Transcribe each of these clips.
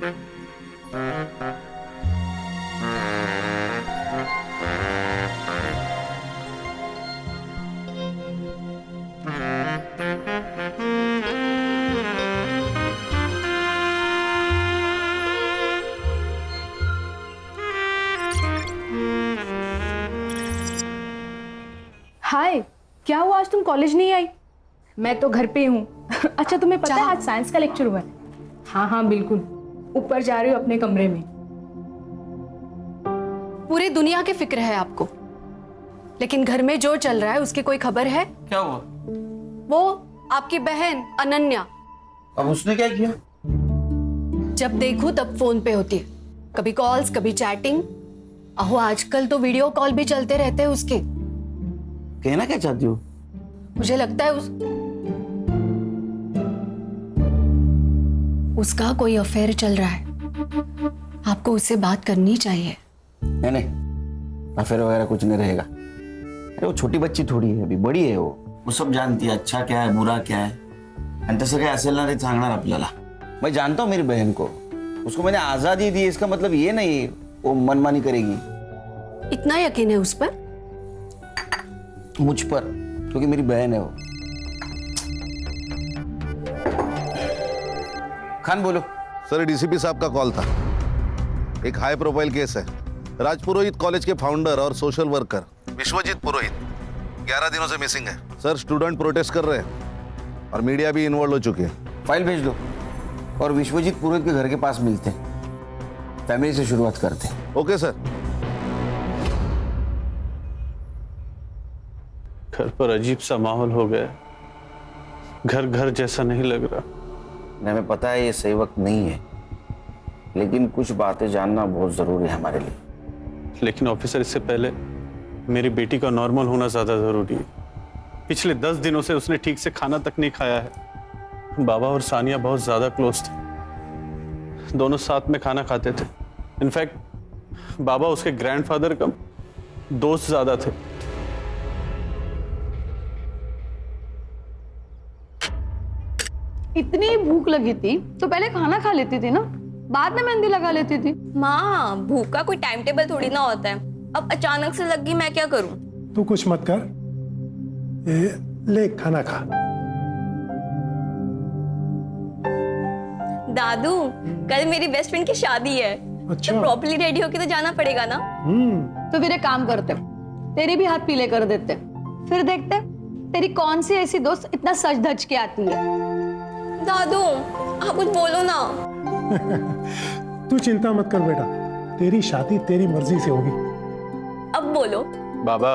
हाय, क्या हुआ आज तुम कॉलेज नहीं आई? मैं तो घर पे हूँ। अच्छा तुम्हें पता है आज साइंस का लेक्चर हुआ है? हाँ हाँ बिल्कुल, ऊपर जा रही हूँ अपने कमरे में। पूरी दुनिया की फिक्र है आपको, लेकिन घर में जो चल रहा है उसकी कोई खबर है? क्या हुआ? वो आपकी बहन अनन्या, अब उसने क्या किया? जब देखूं तब फोन पे होती है, कभी कॉल्स कभी चैटिंग। अहो आजकल तो वीडियो कॉल भी चलते रहते हैं उसके। कहना क्या चाहती हो? मुझे लगता है उसका कोई अफेयर चल रहा है। आपको उससे बात करनी चाहिए। नहीं, अफेयर वगैरह कुछ नहीं रहेगा। अरे वो छोटी बच्ची थोडी है, अभी बड़ी आहे वो सब जानती है अच्छा क्या है बुरा क्या है, आणि तसं काय असेल ना ते सांगणार आपल्याला। मैं जानता हूँ मेरी बहन को, उसको मैंने आजादी दी, इसका मतलब ये नहीं वो मनमानी करेगी। इतना यकीन है उस पर? मुझ पर, क्योंकि मेरी बहन है वो। खान बोलो। सर डीसीपी साहब का कॉल था। एक हाई प्रोफाइल केस है। राजपुरोहित कॉलेज के फाउंडर और सोशल वर्कर विश्वजीत पुरोहित 11 दिनों से मिसिंग है। सर स्टूडेंट प्रोटेस्ट कर रहे हैं और मीडिया भी इन्वॉल्व हो चुकी है। फाइल भेज दो और विश्वजीत पुरोहित के घर के पास मिलते हैं, फैमिली से शुरुआत करते हैं। Okay sir. घर पर अजीब सा माहौल हो गया, घर घर जैसा नहीं लग रहा। हमें पता है ये सही वक्त नहीं है, लेकिन कुछ बातें जानना बहुत जरूरी है हमारे लिए। लेकिन ऑफिसर, इससे पहले मेरी बेटी का नॉर्मल होना ज्यादा जरूरी है। पिछले 10 दिनों से उसने ठीक से खाना तक नहीं खाया है। बाबा और सानिया बहुत ज्यादा क्लोज थे, दोनों साथ में खाना खाते थे। इनफैक्ट बाबा उसके ग्रैंडफादर का दोस्त ज्यादा थे। इतनी भूख लगी थी तो पहले खाना खा लेती थी ना, बाद में मेहंदी लगा लेती थी। माँ, भूख का कोई टाइम टेबल थोड़ी ना होता है। अब अचानक से लग गई, मैं क्या करूं? तू कुछ मत कर, ले खाना खा। दादू, कल मेरी बेस्ट फ्रेंड की शादी है। अच्छा। तो प्रॉपर्ली रेडी होके तो जाना पड़ेगा ना। तो फिर एक काम करते, तेरी भी हाथ पीले कर देते, फिर देखते तेरी कौन सी ऐसी दोस्त इतना सज धज के आती है। दादू, आप कुछ बोलो ना। तू चिंता मत कर बेटा, तेरी शादी तेरी मर्जी से होगी। अब बोलो। बाबा,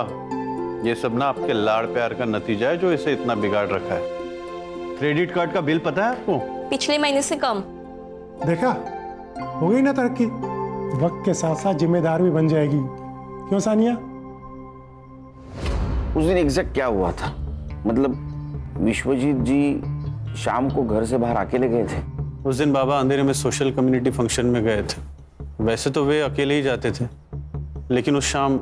ये सब ना आपके लाड़ प्यार का नतीजा है जो इसे इतना बिगाड़ रखा है। क्रेडिट कार्ड का बिल पता है आपको? पिछले महीने से कम। देखा, हो गई ना तरक्की। वक्त के साथ साथ जिम्मेदार भी बन जाएगी। क्यों सानिया? उस दिन एग्जैक्ट क्या हुआ था? मतलब विश्वजीत जी शाम को घर से बाहर अकेले गए थे? उस दिन बाबा अंधेरे में सोशल कम्युनिटी फंक्शन में गए थे। वैसे तो वे अकेले ही जाते थे, लेकिन उस शाम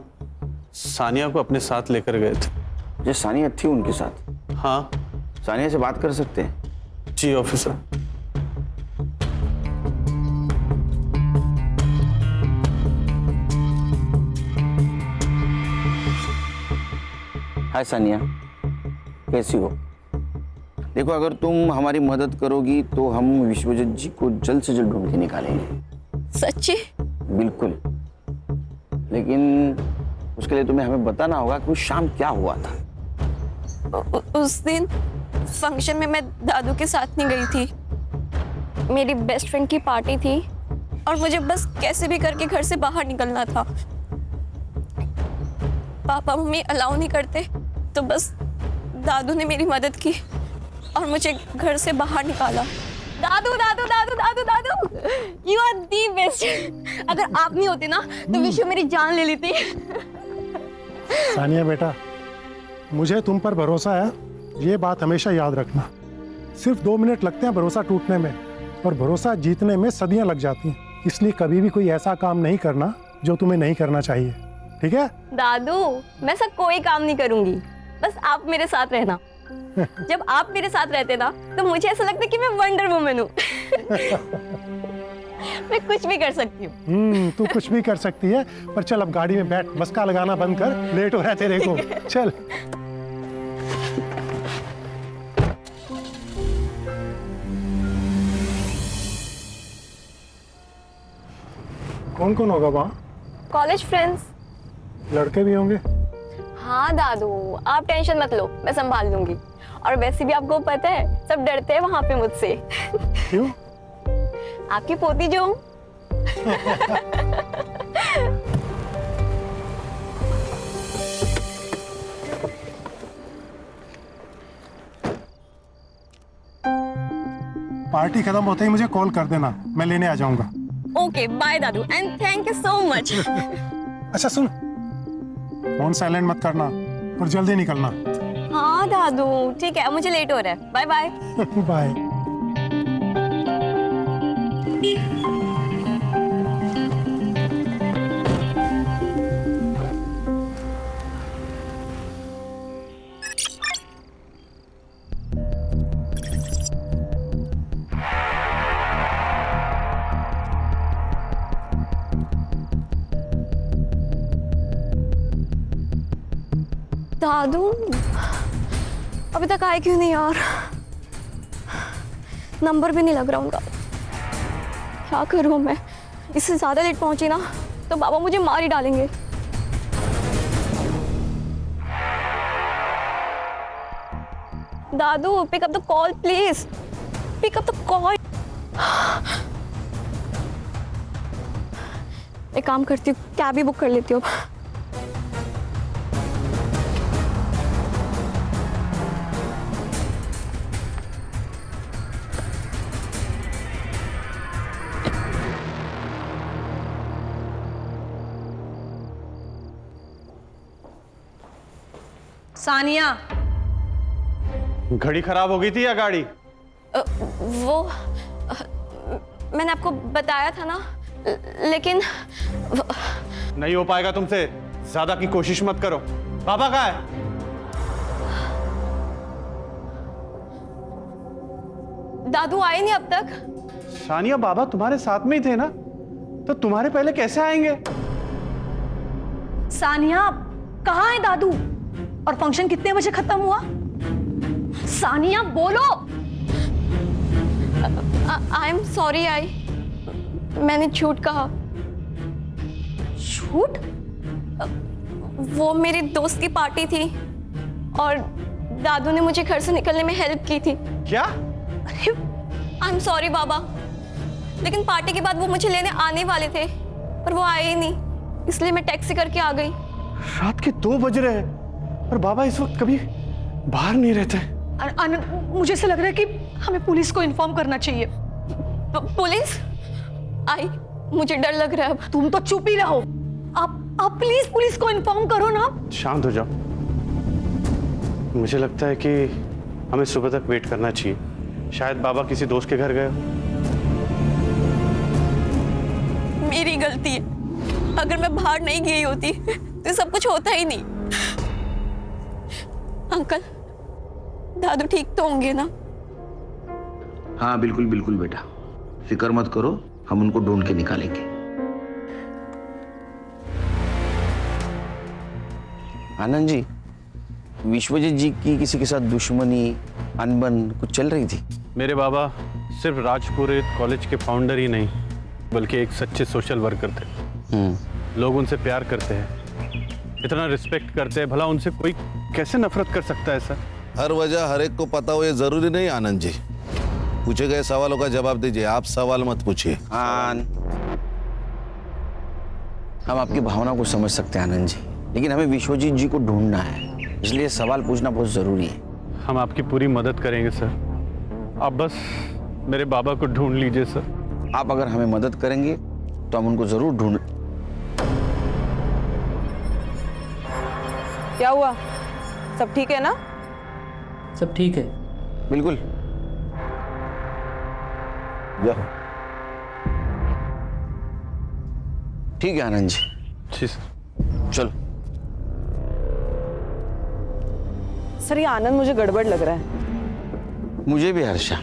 सानिया को अपने साथ लेकर गए थे। जो सानिया थी उनके साथ? हाँ। सानिया से बात कर सकते हैं? जी ऑफिसर। हाय सानिया, कैसी हो? देखो, अगर तुम हमारी मदद करोगी तो हम विश्वजीत जी को जल्द से जल्द ढूंढ के निकालेंगे। सच्ची? बिल्कुल, लेकिन उसके लिए तुम्हें हमें बताना होगा कि उस शाम क्या हुआ था। उस दिन फंक्शन में मैं दादू के साथ नहीं गई थी। मेरी बेस्ट फ्रेंड की पार्टी थी और मुझे बस कैसे भी करके घर से बाहर निकलना था। पापा मम्मी अलाउ नहीं करते, तो बस दादू ने मेरी मदद की और मुझे घर से बाहर निकाला। दादू दादू दादू दादू दादू, यू आर दी बेस्ट। अगर आप नहीं होते ना तो विश्व मेरी जान ले लेती। सानिया बेटा, मुझे तुम पर भरोसा है, ये बात हमेशा याद रखना। सिर्फ 2 मिनट लगते हैं भरोसा टूटने में, और भरोसा जीतने में सदियां लग जाती हैं। इसलिए कभी भी कोई ऐसा काम नहीं करना जो तुम्हें नहीं करना चाहिए, ठीक है? दादू, मैं ऐसा कोई काम नहीं करूंगी, बस आप मेरे साथ रहना। जब आप मेरे साथ रहते ना तो मुझे ऐसा लगता है कि मैं वंडर वुमन हूँ। मैं कुछ भी कर सकती हूँ। तू कुछ भी कर सकती है, पर चल अब गाड़ी में बैठ, मस्का लगाना बंद कर, लेट हो रहा है तेरे को। चल। कौन कौन होगा वहाँ? College friends. लड़के भी होंगे? हाँ दादू, आप टेंशन मत लो, मैं संभाल लूंगी। और वैसे भी आपको पता है, सब डरते हैं वहां पे मुझसे। क्यों? आपकी पोती जो हूँ। पार्टी खत्म होते ही मुझे कॉल कर देना, मैं लेने आ जाऊंगा। ओके बाय दादू and thank you so much. अच्छा सुन, फोन साइलेंट मत करना और जल्दी निकलना। हाँ दादू ठीक है, मुझे लेट हो रहा है, बाय बाय। बाय। दादू अभी तक आए क्यों नहीं यार? नंबर भी नहीं लग रहा उनका। क्या करूं मैं? इससे ज्यादा लेट पहुंची ना तो बाबा मुझे मार ही डालेंगे। दादू pick up the call please, pick up the call. एक काम करती हूँ, कैब ही बुक कर लेती हूँ। सानिया, घड़ी खराब हो गई थी या गाड़ी? वो मैंने आपको बताया था ना, लेकिन नहीं हो पाएगा तुमसे, ज्यादा की कोशिश मत करो। पापा कहाँ है? दादू आए नहीं अब तक। सानिया, बाबा तुम्हारे साथ में ही थे ना, तो तुम्हारे पहले कैसे आएंगे? सानिया कहाँ है दादू? और फंक्शन कितने बजे खत्म हुआ? सानिया बोलो। आई एम सॉरी, मैंने झूठ कहा। झूठ? वो मेरे दोस्त की पार्टी थी और दादू ने मुझे घर से निकलने में हेल्प की थी। क्या? आई एम सॉरी बाबा, लेकिन पार्टी के बाद वो मुझे लेने आने वाले थे पर वो आए ही नहीं, इसलिए मैं टैक्सी करके आ गई। रात के 2 बज रहे हैं और बाबा इस वक्त कभी बाहर नहीं रहते। मुझे ऐसा लग रहा है कि हमें पुलिस को इन्फॉर्म करना चाहिए। पुलिस? आई, मुझे डर लग रहा है अब। तुम तो चुप ही रहो। आप प्लीज पुलिस को इन्फॉर्म करो ना। शांत हो जाओ। मुझे लगता है कि हमें सुबह तक वेट करना चाहिए। शायद बाबा किसी दोस्त के घर गए। मेरी गलती है, अगर मैं बाहर नहीं गई होती तो सब कुछ होता ही नहीं। अंकल, दादू ठीक तो होंगे ना? हाँ बिल्कुल बिल्कुल बेटा, फिक्र मत करो, हम उनको ढूंढ के निकालेंगे। आनंद जी, विश्वजीत जी की किसी के साथ दुश्मनी, अनबन कुछ चल रही थी? मेरे बाबा सिर्फ राजपुरोहित कॉलेज के फाउंडर ही नहीं, बल्कि एक सच्चे सोशल वर्कर थे। लोग उनसे प्यार करते हैं, इतना रिस्पेक्ट करते हैं, भला उनसे कोई कैसे नफरत कर सकता है सर? हर वजह हर एक को पता हो ये जरूरी नहीं आनंद जी। पूछे गए सवालों का जवाब दीजिए, आप सवाल मत पूछिए। हम आपकी भावना को समझ सकते हैं आनंद जी, लेकिन हमें विश्वजीत जी को ढूंढना है, इसलिए सवाल पूछना बहुत जरूरी है। हम आपकी पूरी मदद करेंगे सर, आप बस मेरे बाबा को ढूंढ लीजिए सर। आप अगर हमें मदद करेंगे तो हम उनको जरूर ढूंढ। क्या हुआ? सब ठीक है ना? सब ठीक है। बिल्कुल। जाओ। ठीक है आनंद जी। जी सर। चलो। सर ये आनंद मुझे गड़बड़ लग रहा है। मुझे भी हर्षा,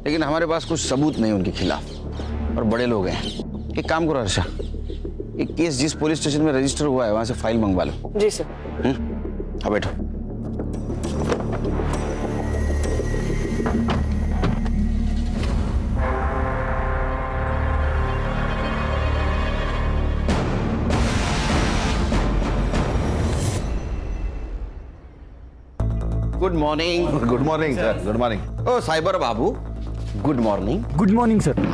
लेकिन हमारे पास कुछ सबूत नहीं उनके खिलाफ, और बड़े लोग हैं। एक काम करो हर्षा, एक केस जिस पुलिस स्टेशन में रजिस्टर हुआ है वहां से फाइल मंगवा लो। जी सर। हाँ बैठो। Good morning. Good morning sir, good morning. ओ साइबर बाबू, good morning. Good morning sir.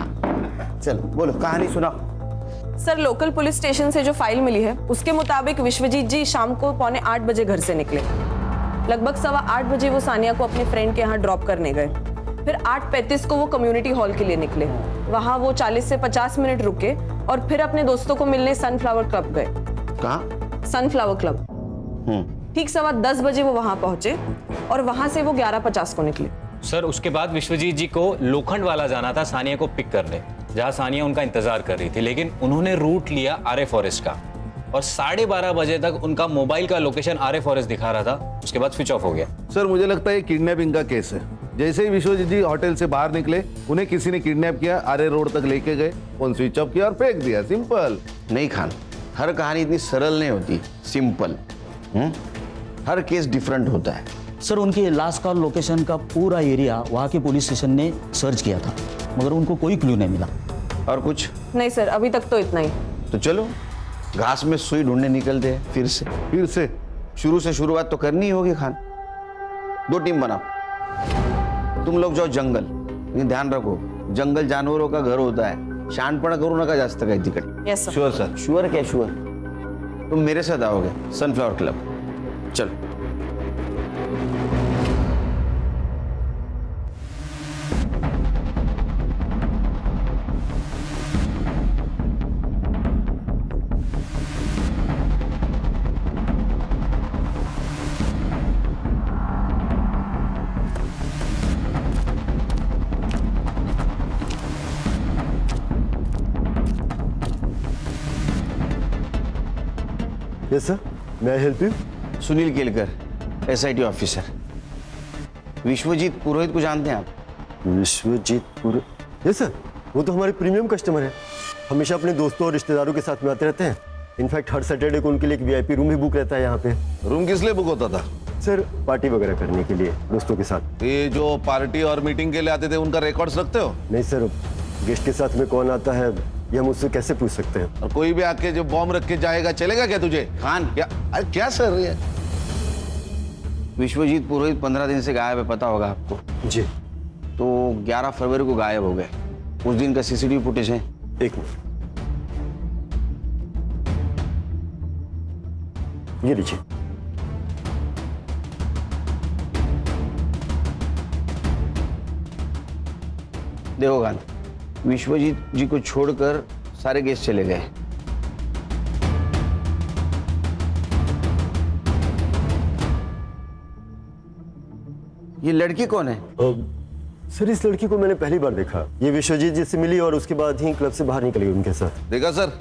चल बोलो, कहानी सुनाओ। सर, लोकल पुलिस स्टेशन से जो फाइल मिली है उसके मुताबिक विश्वजीत जी शाम को 7:45 बजे घर से निकले। लगभग 8:15 बजे वो सानिया को अपने फ्रेंड के यहाँ ड्रॉप करने गए। फिर 8:35 को वो कम्युनिटी हॉल के लिए निकले। वहाँ वो 40 से 50 मिनट रुके और फिर अपने दोस्तों को मिलने सनफ्लावर क्लब गए। कहाँ? Sunflower club. ठीक 10:15 बजे वो वहाँ पहुंचे और वहाँ से वो 11:50 को निकले। सर उसके बाद विश्वजीत जी को लोखंड वाला जाना था सानिया को पिक करने, जहां सानिया उनका इंतजार कर रही थी, लेकिन उन्होंने रूट लिया आर्य फॉरेस्ट का और 12:30 बजे तक उनका मोबाइल का लोकेशन आर्य फॉरेस्ट दिखा रहा था। उसके बाद स्विच ऑफ हो गया। सर मुझे लगता है किडनैपिंग का केस है। जैसे ही विश्वजीत जी होटल से बाहर निकले उन्हें किसी ने किडनैप किया, आर्य रोड तक लेके गए, फोन स्विच ऑफ किया और फेंक दिया। सिंपल। नहीं खान, हर कहानी इतनी सरल नहीं होती, सिंपल। हर केस डिफरेंट होता है। सर उनकी लास्ट कॉल लोकेशन का पूरा एरिया वहाँ के पुलिस स्टेशन ने सर्च किया था, मगर उनको कोई क्लू नहीं मिला। और कुछ नहीं सर, अभी तक तो इतना ही। तो चलो घास में सुई ढूंढने निकलते हैं फिर से। शुरू से शुरुआत तो करनी ही होगी खान। 2 टीम बनाओ, तुम लोग जाओ जंगल, लेकिन ध्यान रखो जंगल जानवरों का घर होता है, शहाणपणा करू नका जास्त काही तिकडे। Yes sir. Sure sir. Sure क्या श्योर? तुम मेरे साथ आओगे सनफ्लावर क्लब। चलो। Yes sir, may I help you? Sunil Kelkar, SIT officer. Vishwajeet Purohit को जानते हैं आप? विश्वजीत पुरोहित? यस सर, वो तो हमारे प्रीमियम कस्टमर हैं। हमेशा अपने दोस्तों और रिश्तेदारों के साथ में आते रहते हैं। इनफैक्ट हर सैटरडे को उनके लिए एक VIP रूम भी बुक रहता है यहाँ पे। रूम किस लिए बुक होता था? सर पार्टी वगैरह करने के लिए दोस्तों के साथ। ये जो पार्टी और मीटिंग के लिए आते थे उनका रिकॉर्ड्स रखते हो? नहीं सर, गेस्ट के साथ में कौन आता है ये हम उससे कैसे पूछ सकते हैं? और कोई भी आके जो बॉम्ब रख के जाएगा चलेगा क्या तुझे? खान क्या? अरे क्या सर ये? विश्वजीत पुरोहित 15 दिन से गायब है, पता होगा आपको। जी। तो 11 फरवरी को गायब हो गए। उस दिन का CCTV फुटेज है। एक मिनट, ये लीजिए। देखो खान, विश्वजीत जी को छोड़कर सारे गेस्ट चले गए। ये लड़की कौन है? सर इस लड़की को मैंने पहली बार देखा। ये विश्वजीत जी से मिली और उसके बाद ही क्लब से बाहर निकली उनके साथ। देखा सर,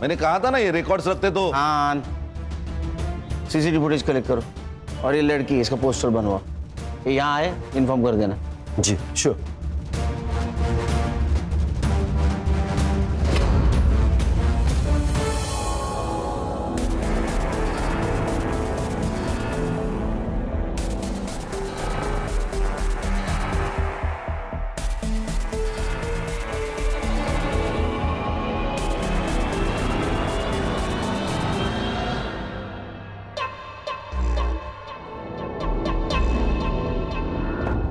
मैंने कहा था ना ये रिकॉर्ड्स रखते तो। हाँ, CCTV फुटेज कलेक्ट करो और ये लड़की, इसका पोस्टर बनवाओ। ये यहाँ आए, इन्फॉर्म कर देना। जी श्योर।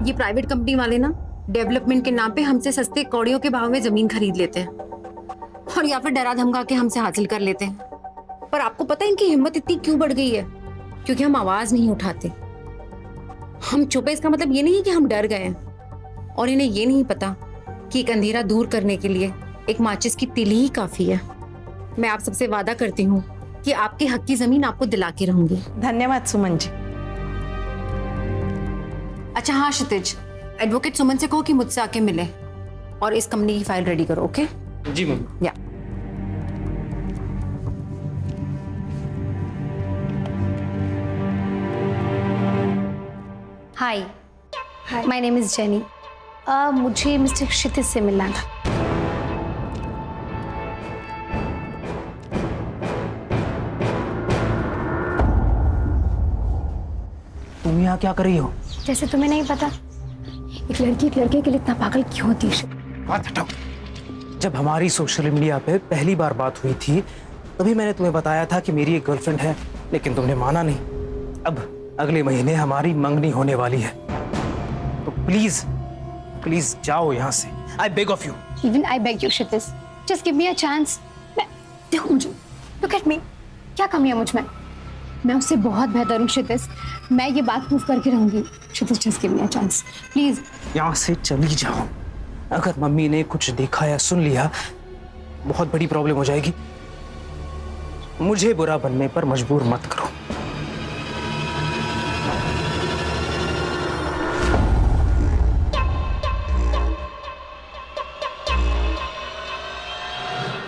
ये प्राइवेट कंपनी वाले ना डेवलपमेंट के नाम पे हमसे सस्ते कौड़ियों के भाव में जमीन खरीद लेते हैं और या फिर डरा धमका के हमसे हासिल कर लेते हैं। पर आपको पता है इनकी हिम्मत इतनी क्यों बढ़ गई है? क्योंकि हम आवाज नहीं उठाते। हम चुप है इसका मतलब ये नहीं कि हम डर गए हैं। और इन्हें ये नहीं पता कि एक अंधेरा दूर करने के लिए एक माचिस की तिली ही काफी है। मैं आप सबसे वादा करती हूँ कि आपके हक की जमीन आपको दिला के रहूंगी। धन्यवाद सुमन जी। अच्छा हाँ क्षितिज, एडवोकेट सुमन से कहो कि मुझसे आके मिले और इस कंपनी की फाइल रेडी करो। ओके जी मैम। या हाय, माय नेम इज जेनी। मुझे मिस्टर क्षितिज से मिलना था। यहाँ क्या कर रही हो? जैसे तुम्हें नहीं पता एक लड़की एक लड़के के लिए इतना पागल क्यों होती है? बात हटाओ। जब हमारी सोशल मीडिया पे पहली बार बात हुई थी तभी मैंने तुम्हें बताया था कि मेरी एक गर्लफ्रेंड है, लेकिन तुमने माना नहीं। अब अगले महीने हमारी मंगनी होने वाली है, तो प्लीज प्लीज जाओ यहाँ से। I beg of you. Even I beg you, Kshitij. Just give me a chance. देखो मुझे, look at me. क्या कमी है मुझ में? मैं उससे बहुत बेहतर हूँ क्षितिज। मैं ये बात प्रूव करके रहूंगी। क्षितिज, just give me a chance, please. यहाँ से चली जाओ। अगर मम्मी ने कुछ देखा या सुन लिया बहुत बड़ी प्रॉब्लम हो जाएगी। मुझे बुरा बनने पर मजबूर मत करो।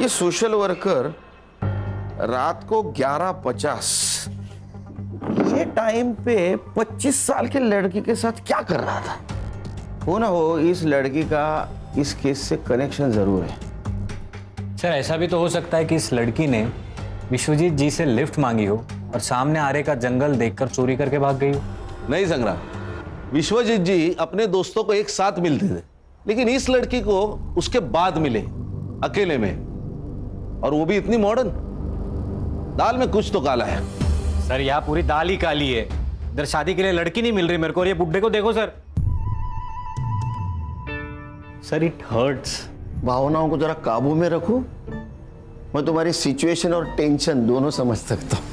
ये सोशल वर्कर रात को 11:50 ये टाइम पे 25 साल के लड़की के साथ क्या कर रहा था? हो ना हो इस लड़की का इस केस से कनेक्शन जरूर है। सर ऐसा भी तो हो सकता है कि इस लड़की ने विश्वजीत जी से लिफ्ट मांगी हो और सामने आरे का जंगल देखकर चोरी करके भाग गई हो। नहीं संग्राम, विश्वजीत जी अपने दोस्तों को एक साथ मिलते थे, लेकिन इस लड़की को उसके बाद मिले अकेले में, और वो भी इतनी मॉडर्न। दाल में कुछ तो काला है। सर यहाँ पूरी दाल ही काली है। इधर शादी के लिए लड़की नहीं मिल रही मेरे को, और ये बुड्ढे को देखो सर। Sir it hurts. भावनाओं को जरा काबू में रखो। मैं तुम्हारी सिचुएशन और टेंशन दोनों समझ सकता हूं।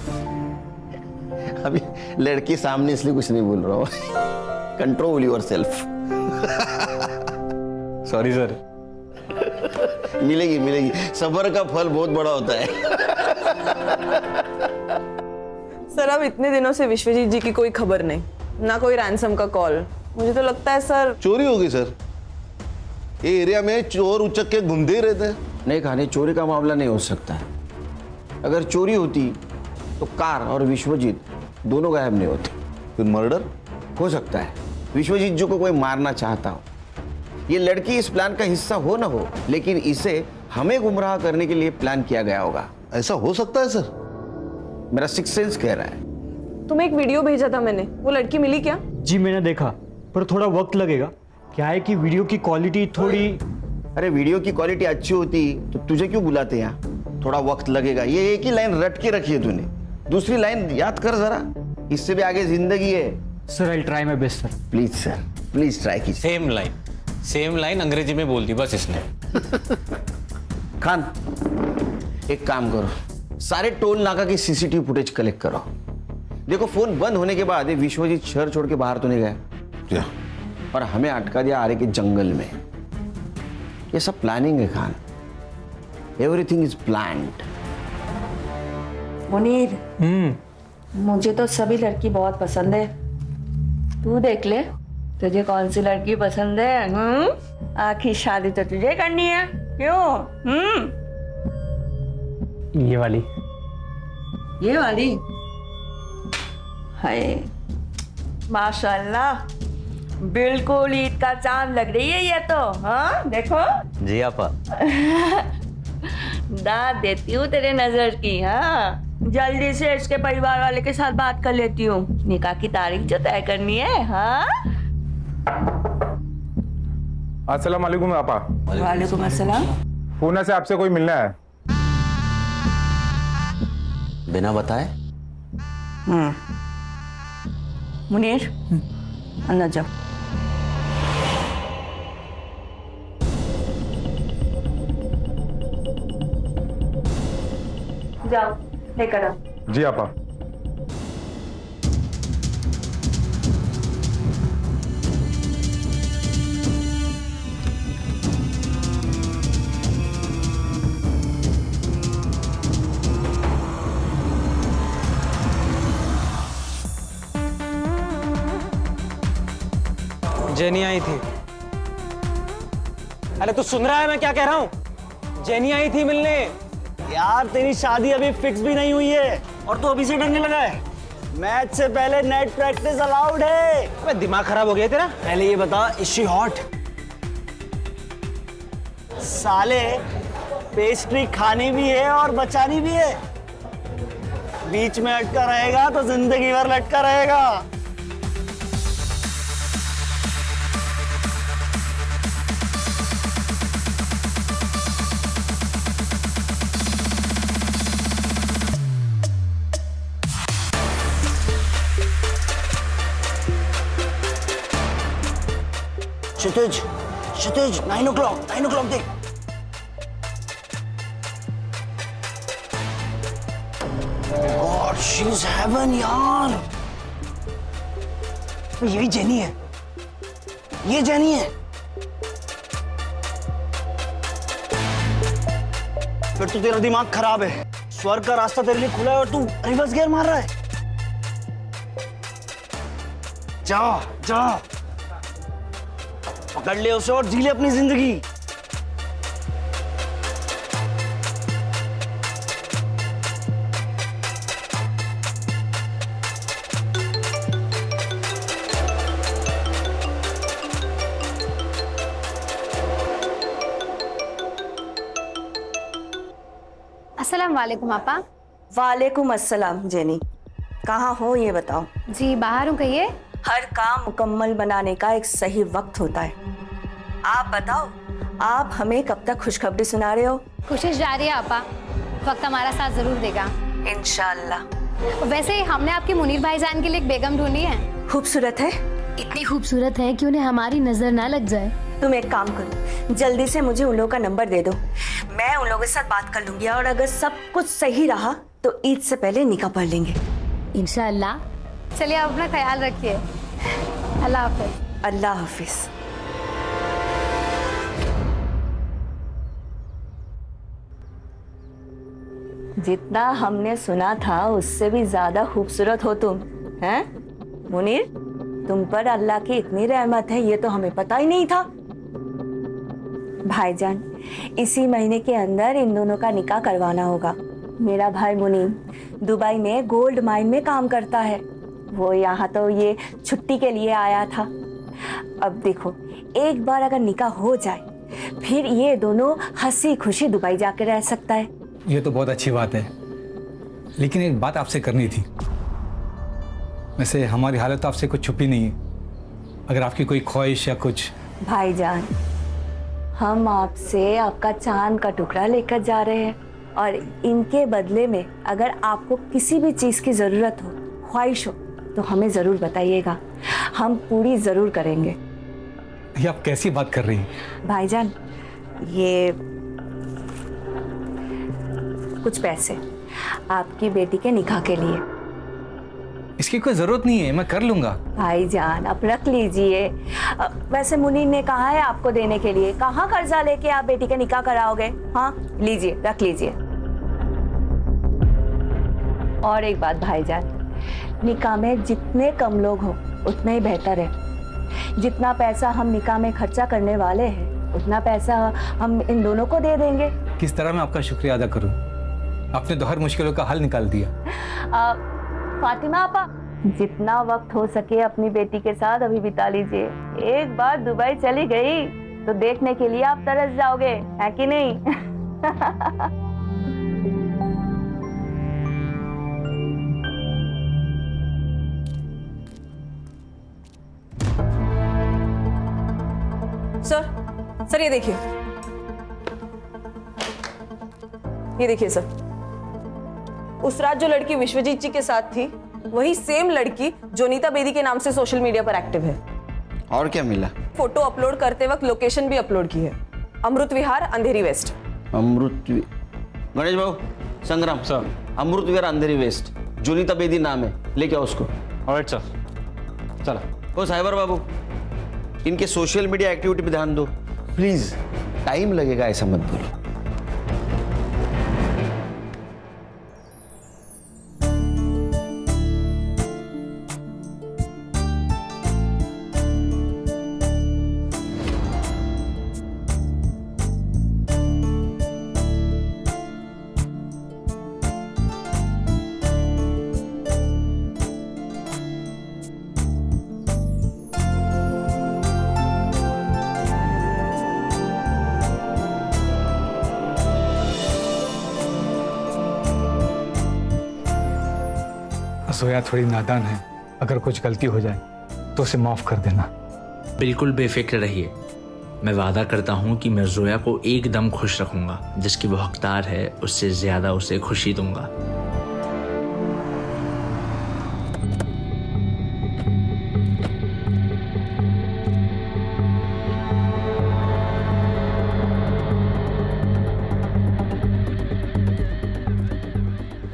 अभी लड़की सामने इसलिए कुछ नहीं बोल रहा हूं। Control yourself. Sorry sir. मिलेगी मिलेगी, सब्र का फल बहुत बड़ा होता है। सर अब इतने दिनों से विश्वजीत जी की कोई खबर नहीं, ना कोई रैंसम का कॉल। मुझे तो लगता है सर चोरी होगी सर। ये एरिया में चोर उचक के घूमते ही रहते हैं। नहीं कहानी, चोरी का मामला नहीं हो सकता है। अगर चोरी होती तो कार और विश्वजीत दोनों गायब नहीं होते। फिर मर्डर हो सकता है। विश्वजीत जी को कोई मारना चाहता हो, ये लड़की इस प्लान का हिस्सा हो ना हो, लेकिन इसे हमें गुमराह करने के लिए प्लान किया गया होगा। ऐसा हो सकता है सर? मेरा सिक्स सेंस कह रहा है। तुम्हें एक वीडियो भेजा था मैंने, वो लड़की मिली क्या? जी मैंने देखा, पर थोड़ा वक्त लगेगा। क्या है कि वीडियो की क्वालिटी थोड़ी। अरे वीडियो की क्वालिटी अच्छी होती तो तुझे क्यों बुलाते यहाँ? थोड़ा वक्त लगेगा। ये एक ही लाइन रट के रखी है तूने, दूसरी लाइन याद कर जरा। इससे भी आगे जिंदगी है। Sir I try my best sir. Please sir, please try कीजिए। सेम लाइन अंग्रेजी में बोल दी बस इसने। खान एक काम करो, सारे टोल नाका की सीसीटीवी फुटेज कलेक्ट करो। देखो फोन बंद होने के बाद विश्वजीत शहर छोड़ के बाहर तो नहीं गया, और हमें अटका दिया आरे के जंगल में। ये सब प्लानिंग है Khan. Everything is planned. Munir, मुझे तो सभी लड़की बहुत पसंद है। तू देख ले तुझे कौन सी लड़की पसंद है। आखिर शादी तो तुझे करनी है, क्यों? ये वाली। ये वाली? हाय माशाल्लाह, बिल्कुल ईद का चांद लग रही है ये तो। हाँ देखो। जी आपा। दाद देती हूँ तेरे नजर की। हाँ जल्दी से इसके परिवार वाले के साथ बात कर लेती हूँ, निकाह की तारीख जो तय करनी है। हाँ अस्सलाम वालेकुम आपा। वालेकुम अस्सलाम। पूना से आपसे कोई मिलना है। बिना बताए? मुनीर अंदर जाओ। जाओ लेकर आओ। जी आपा। जेनी आई थी। अरे तू सुन रहा है मैं क्या कह रहा हूँ? जेनी आई थी मिलने। यार तेरी शादी अभी फिक्स भी नहीं हुई है और तू अभी से डरने लगा है। मैच से पहले नेट प्रैक्टिस अलाउड है। अबे दिमाग खराब हो गया तेरा? पहले ये बता, इज शी हॉट? साले पेस्ट्री खानी भी है और बचानी भी है। बीच में अटका रहेगा तो जिंदगी भर लटका रहेगा। क्षितिज क्षितिज 9 o'clock देख। गॉड शी इज हेवन यार। यही जेनी है, ये जेनी है। फिर तो तेरा दिमाग खराब है। स्वर्ग का रास्ता तेरे लिए खुला है और तू रिवर्स गियर मार रहा है। जा जा, पकड़ ले उसे और जी ले अपनी जिंदगी। अस्सलाम वालेकुम आपा। वालेकुम अस्सलाम जेनी, कहाँ हो ये बताओ। जी बाहर हूँ, कहिए। हर काम मुकम्मल बनाने का एक सही वक्त होता है। आप बताओ, आप हमें कब तक खुशखबरी सुना रहे हो? कोशिश जारी है आपा, वक्त हमारा साथ जरूर देगा इंशाल्लाह। वैसे हमने आपके मुनीर भाईजान के लिए एक बेगम ढूंढी है। खूबसूरत है? इतनी खूबसूरत है कि उन्हें हमारी नजर ना लग जाए। तुम एक काम करो, जल्दी से मुझे उन लोगों का नंबर दे दो, मैं उन लोगों के साथ बात कर लूंगी और अगर सब कुछ सही रहा तो ईद से पहले निकाह पढ़ लेंगे इंशाअल्लाह। चलिए आप अपना ख्याल रखिए। अल्लाह हाफिज। अल्लाह हाफिज। जितना हमने सुना था उससे भी ज्यादा खूबसूरत हो तुम, हैं मुनीर? तुम पर अल्लाह की इतनी रहमत है ये तो हमें पता ही नहीं था। भाईजान, इसी महीने के अंदर इन दोनों का निकाह करवाना होगा। मेरा भाई मुनीर दुबई में गोल्ड माइन में काम करता है, वो यहाँ तो ये छुट्टी के लिए आया था। अब देखो, एक बार अगर निकाह हो जाए फिर ये दोनों हंसी खुशी दुबई जाकर रह सकता है। ये तो बहुत अच्छी बात है, लेकिन एक बात आपसे करनी थी। वैसे हमारी हालत तो आपसे कुछ छुपी नहीं है, अगर आपकी कोई ख्वाहिश या कुछ। भाईजान, हम आपसे आपका चांद का टुकड़ा लेकर जा रहे हैं और इनके बदले में अगर आपको किसी भी चीज़ की ज़रूरत हो, ख्वाहिश हो, तो हमें ज़रूर बताइएगा, हम पूरी ज़रूर करेंगे। ये आप कैसी बात कर रही हैं? भाईजान, ये कुछ पैसे आपकी बेटी के निकाह के लिए। इसकी कोई ज़रूरत नहीं है, मैं कर लूँगा। भाईजान आप रख लीजिए। वैसे मुनीर ने कहा है आपको देने के लिए, कहाँ कर्जा लेके आप बेटी का निकाह कराओगे? हाँ लीजिए, रख लीजिए। और एक बात भाईजान, निकाह में जितने कम लोग हो उतना ही बेहतर है। जितना पैसा हम निकाह में खर्चा करने वाले हैं उतना पैसा हम इन दोनों को दे देंगे। किस तरह मैं आपका शुक्रिया अदा करूँ, आपने तो हर मुश्किलों का हल निकाल दिया। फातिमा आपा, जितना वक्त हो सके अपनी बेटी के साथ अभी बिता लीजिए। एक बार दुबई चली गई तो देखने के लिए आप तरस जाओगे, है कि नहीं? सर ये देखिए, सर, उस रात जो लड़की विश्वजीत जी के साथ थी वही सेम लड़की जोनीता बेदी के नाम से सोशल मीडिया पर एक्टिव है। और क्या मिला? फोटो अपलोड करते वक्त लोकेशन भी अपलोड की है, अमृत विहार अंधेरी वेस्ट। गणेश बाबू, संग्राम सर, अमृत विहार अंधेरी वेस्ट, जोनीता बेदी नाम है, लेके आओ उसको। Alright sir. चलो ओ साइबर बाबू, इनके सोशल मीडिया एक्टिविटी पे ध्यान दो प्लीज। टाइम लगेगा ऐसा मत बोलो। जोया थोड़ी नादान है, अगर कुछ गलती हो जाए तो उसे माफ कर देना। बिल्कुल बेफिक्र रहिए, मैं वादा करता हूँ कि मैं जोया को एकदम खुश रखूंगा। जिसकी वो हकदार है उससे ज्यादा उसे खुशी दूंगा।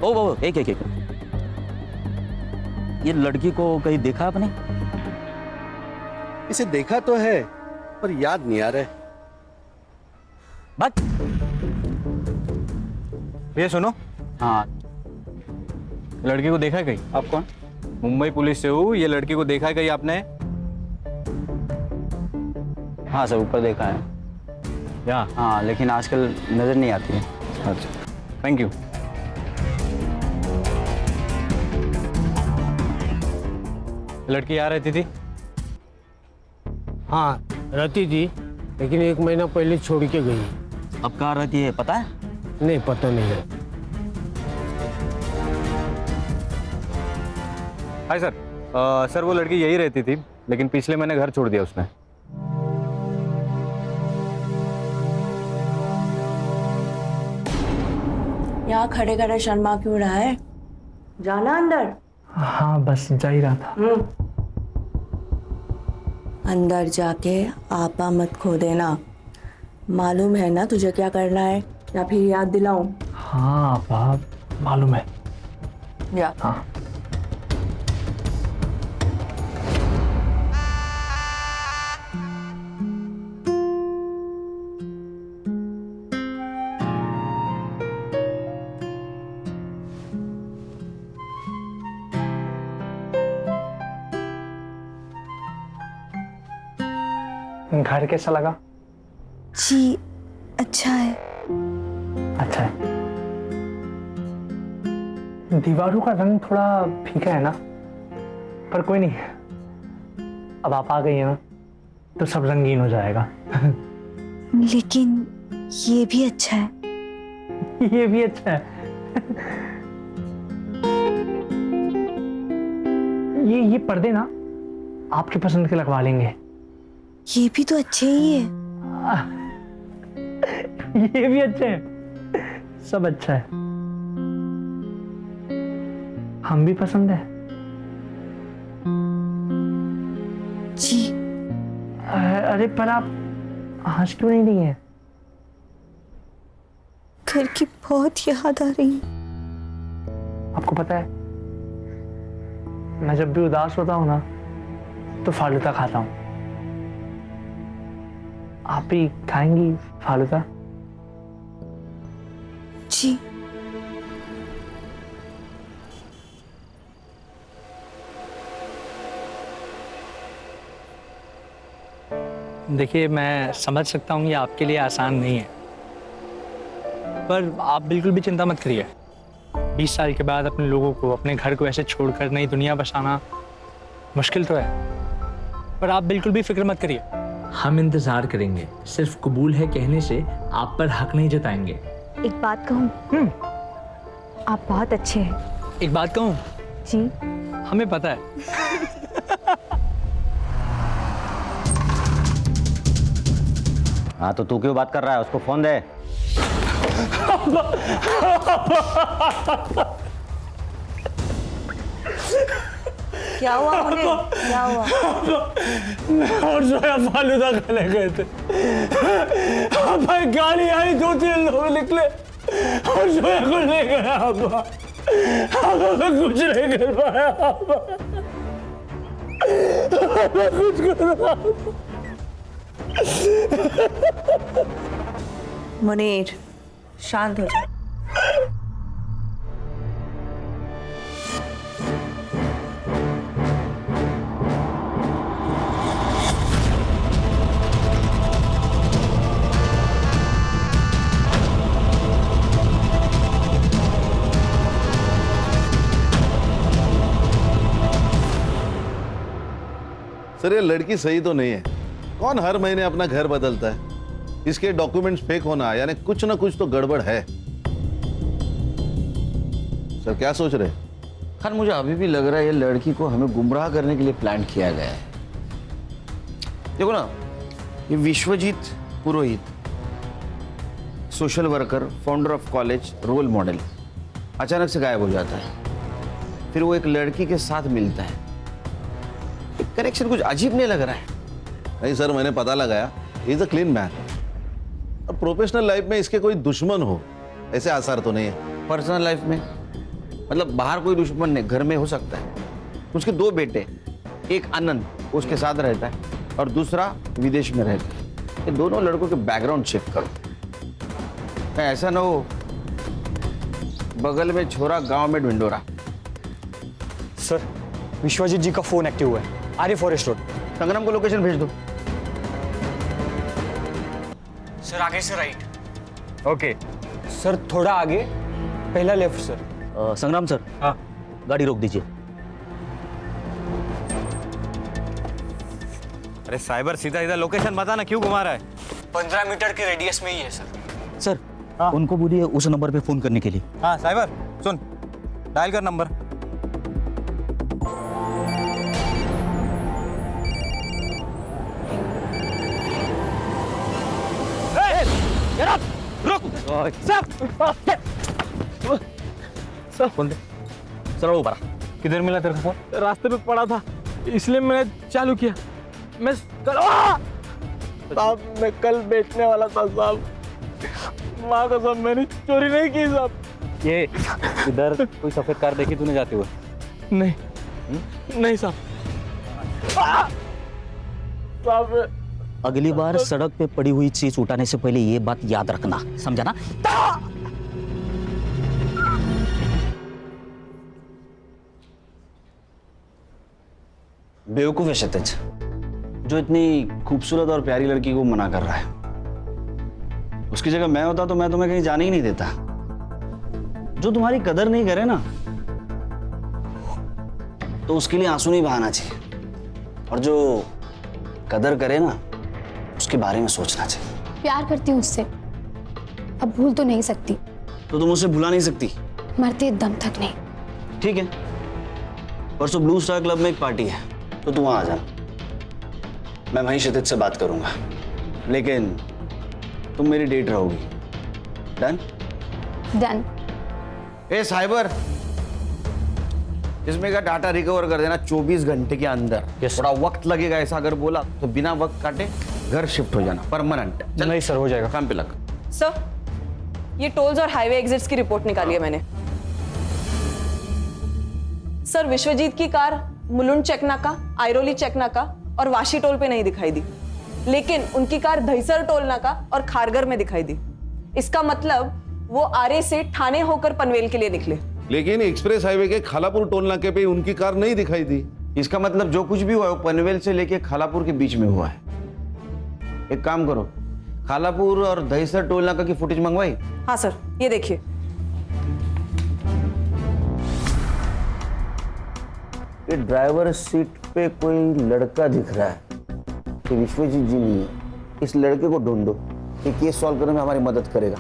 ओ एक एक एक, ये लड़की को कहीं देखा आपने? इसे देखा तो है पर याद नहीं आ रहा है। बात ये सुनो। हाँ, लड़की को देखा है कहीं? आप कौन? मुंबई पुलिस से हूँ। ये लड़की को देखा है कहीं आपने? हाँ सर, ऊपर देखा है। यहाँ? हाँ, लेकिन आजकल नजर नहीं आती है। अच्छा, थैंक यू। लड़की यहाँ रहती थी? हाँ रहती थी, लेकिन 1 महीना पहले छोड़ के गई। अब कहाँ रहती है पता है? नहीं पता नहीं है। Hi sir. सर वो लड़की यही रहती थी, लेकिन पिछले महीने घर छोड़ दिया उसने। यहाँ खड़े खड़े शर्मा क्यों रहा है? जाना अंदर। हाँ बस जा ही रहा था। अंदर जाके आपा मत खो देना। मालूम है ना तुझे क्या करना है, या फिर याद दिलाऊं? हाँ आपा मालूम है। या हाँ। घर कैसा लगा? जी अच्छा है। अच्छा है। दीवारों का रंग थोड़ा फीका है ना, पर कोई नहीं, अब आप आ गई हैं ना तो सब रंगीन हो जाएगा। लेकिन ये भी अच्छा है। ये भी अच्छा है। ये पर्दे ना आपकी पसंद के लगवा लेंगे। ये भी तो अच्छे ही है। ये भी अच्छे हैं, सब अच्छा है। हम भी पसंद है। जी। अरे पर आप हंस क्यों नहीं रही हैं? घर की बहुत याद आ रही है। आपको पता है, मैं जब भी उदास होता हूं ना तो फालूदा खाता हूं। आप भी खाएंगी फालूदा? जी। देखिए मैं समझ सकता हूँ ये आपके लिए आसान नहीं है, पर आप बिल्कुल भी चिंता मत करिए। 20 साल के बाद अपने लोगों को, अपने घर को ऐसे छोड़कर नई दुनिया बसाना मुश्किल तो है, पर आप बिल्कुल भी फिक्र मत करिए। हम इंतजार करेंगे, सिर्फ कबूल है कहने से आप पर हक नहीं जताएंगे। एक बात कहूँ? आप बहुत अच्छे हैं। एक बात कहूँ? जी। हमें पता है। हाँ तो तू क्यों बात कर रहा है? उसको फोन दे। क्या हुआ उन्हें? क्या हुआ? मैं और जोया फालूदा खाने गए थे। भाई गाड़ी आई, 2-3 लोग निकले और जोया को ले गया। मैं कुछ नहीं कर पाया। मैं कुछ कर रहा। मुनीर शांत हो जा। सर ये लड़की सही तो नहीं है। कौन हर महीने अपना घर बदलता है? इसके डॉक्यूमेंट्स फेक होना यानी कुछ ना कुछ तो गड़बड़ है। सर क्या सोच रहे? खान मुझे अभी भी लग रहा है ये लड़की को हमें गुमराह करने के लिए प्लान किया गया है। देखो ना, ये Vishwajeet Purohit, social worker, founder of college, role model, अचानक से गायब हो जाता है। फिर वो एक लड़की के साथ मिलता है। कनेक्शन कुछ अजीब नहीं लग रहा है? नहीं सर, मैंने पता लगाया, he is a clean man. अब प्रोफेशनल लाइफ में इसके कोई दुश्मन हो ऐसे आसार तो नहीं है। पर्सनल लाइफ में मतलब बाहर कोई दुश्मन नहीं, घर में हो सकता है। उसके 2 बेटे, एक आनंद उसके साथ रहता है और दूसरा विदेश में रहता है। ये दोनों लड़कों के बैकग्राउंड चेक करो, ऐसा ना हो बगल में छोरा गांव में ढिंडोरा। सर विश्वजीत जी का फोन एक्टिव हुआ है, आर्य फॉरेस्ट रोड। संग्राम को लोकेशन भेज दो। सर आगे से राइट। ओके सर, थोड़ा आगे, पहला लेफ्ट सर। संग्राम सर, हाँ गाड़ी रोक दीजिए। अरे साइबर, सीधा सीधा लोकेशन बता ना, क्यों घुमा रहा है? 15 मीटर के रेडियस में ही है सर। सर उनको बोलिए उस नंबर पे फोन करने के लिए। हाँ साइबर सुन, डायल कर नंबर। रुक सर, वो पड़ा। किधर मिला तेरे को फोन? रास्ते पे पड़ा था, इसलिए मैंने चालू किया। मैं कल साहब, मैं कल बेचने वाला था साहब। माँ कसम मैंने चोरी नहीं की साहब। ये इधर कोई सफेद कार देखी तूने जाते हुए? नहीं नहीं साहब। साहब अगली बार सड़क पे पड़ी हुई चीज उठाने से पहले ये बात याद रखना, समझा ना? बेवकूफ है क्षितिज, जो इतनी खूबसूरत और प्यारी लड़की को मना कर रहा है। उसकी जगह मैं होता तो मैं तुम्हें कहीं जाने ही नहीं देता। जो तुम्हारी कदर नहीं करे ना, तो उसके लिए आंसू नहीं बहाना चाहिए, और जो कदर करे ना, उसके बारे में सोचना चाहिए। प्यार करती हूँ उससे, अब भूल तो नहीं सकती। तो तुम उसे भुला नहीं सकती? मरते दम तक नहीं। ठीक है, परसों ब्लू स्टार क्लब में एक पार्टी है, तो तू वहां आ जाना। मैं वहीं क्षितिज से बात करूंगा, लेकिन तुम मेरी डेट रहोगी। डन? डन। ए साइबर, इसमें का डाटा रिकवर कर देना 24 घंटे के अंदर। थोड़ा वक्त लगेगा, ऐसा अगर बोला तो बिना वक्त काटे घर शिफ्ट हो जाना, परमानेंट। नहीं सर, हो जाएगा। काम पे लग। सर ये टोल्स और हाईवे एग्जिट्स की रिपोर्ट निकाली है मैंने। सर विश्वजीत की कार मुलुंड चेक नाका, आयरोली चेक नाका और वाशी टोल पे नहीं दिखाई दी, लेकिन उनकी कार दहीसर टोल नाका और खारगर में दिखाई दी। इसका मतलब वो आरे से ठाणे होकर पनवेल के लिए निकले। लेकिन एक्सप्रेस हाईवे के खालापुर टोल नाके पे उनकी कार नहीं दिखाई दी। इसका मतलब जो कुछ भी हुआ है वो पनवेल से लेके खालापुर के बीच में हुआ है। एक काम करो, खालापुर और दहीसर टोल नाका की फुटेज मंगवाई? हाँ सर, ये देखिए। ये ड्राइवर सीट पे कोई लड़का दिख रहा है, कि विश्वजीत जी नहीं है। इस लड़के को ढूंढो, ये केस सॉल्व करने में हमारी मदद करेगा।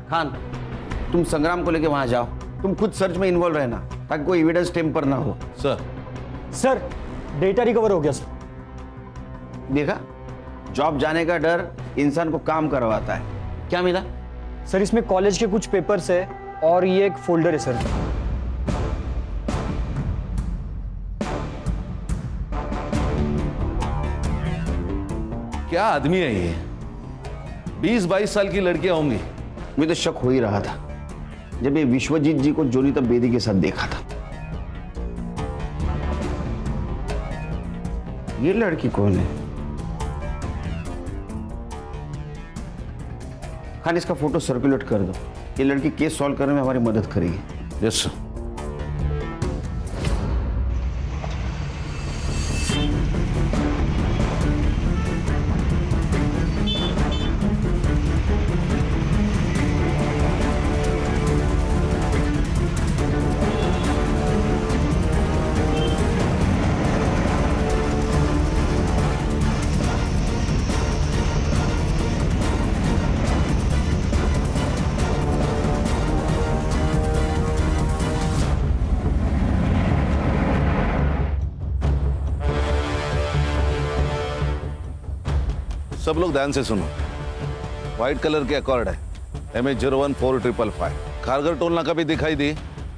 खान, तुम संग्राम को लेके वहां जाओ, तुम खुद सर्च में इन्वॉल्व रहना, ताकि कोई एविडेंस टेम्पर ना हो। सर डेटा रिकवर हो गया सर। देखा, जॉब जाने का डर इंसान को काम करवाता है। क्या मिला? सर इसमें कॉलेज के कुछ पेपर्स है और ये एक फोल्डर है सर। क्या आदमी है ये? 20-22 साल की लड़कियां होंगी। मुझे तो शक हो ही रहा था जब ये विश्वजीत जी को जोनीता बेदी के साथ देखा था। ये लड़की कौन है? खान, इसका फोटो सर्कुलेट कर दो। ये लड़की केस सॉल्व करने में हमारी मदद करेगी। Yes sir. सब लोग ध्यान से सुनो। व्हाइट कलर के अकॉर्ड है, MH014555। खारगर टोल नाका भी दिखाई दी,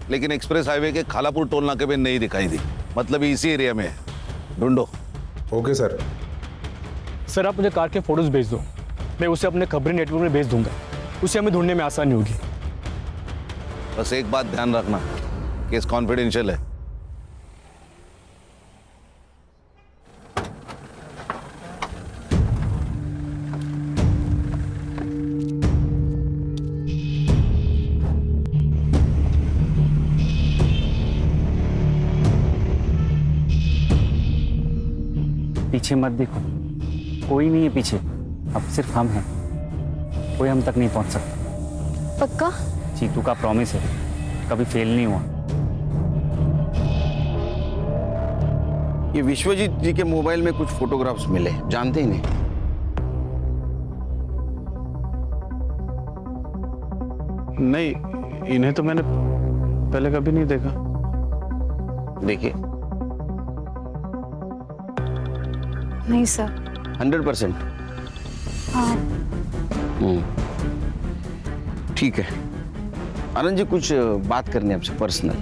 लेकिन एक्सप्रेस हाईवे के खालापुर टोल नाके पे नहीं दिखाई दी। मतलब इसी एरिया में है। ढूंढो। Okay sir. सर आप मुझे कार के फोटोज भेज दो, मैं उसे अपने खबरी नेटवर्क में भेज दूंगा। उसे हमें ढूंढने में आसानी होगी। बस एक बात ध्यान रखना, केस कॉन्फिडेंशियल है। पीछे मत देखो, कोई नहीं है पीछे, अब सिर्फ हम हैं। कोई हम तक नहीं पहुंच सकता। पक्का? चीतू का प्रॉमिस है, कभी फेल नहीं हुआ। ये विश्वजीत जी के मोबाइल में कुछ फोटोग्राफ्स मिले, जानते ही नहीं। नहीं, इन्हें तो मैंने पहले कभी नहीं देखा। देखिए। नहीं सर। 100%। हाँ। ठीक है आनंद जी, कुछ बात करनी है आपसे पर्सनल।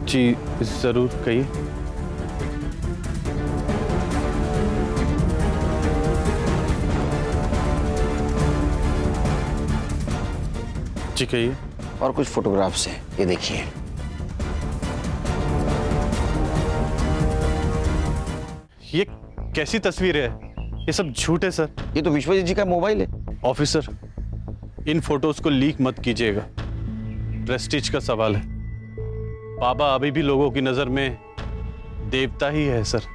जी जरूर कहिए। जी कहिए। और कुछ फोटोग्राफ्स हैं, ये देखिए। ये कैसी तस्वीर है? ये सब झूठ है सर। ये तो विश्वजीत जी का मोबाइल है। ऑफिसर, इन फोटोज को लीक मत कीजिएगा, प्रेस्टीज का सवाल है। बाबा अभी भी लोगों की नजर में देवता ही है सर।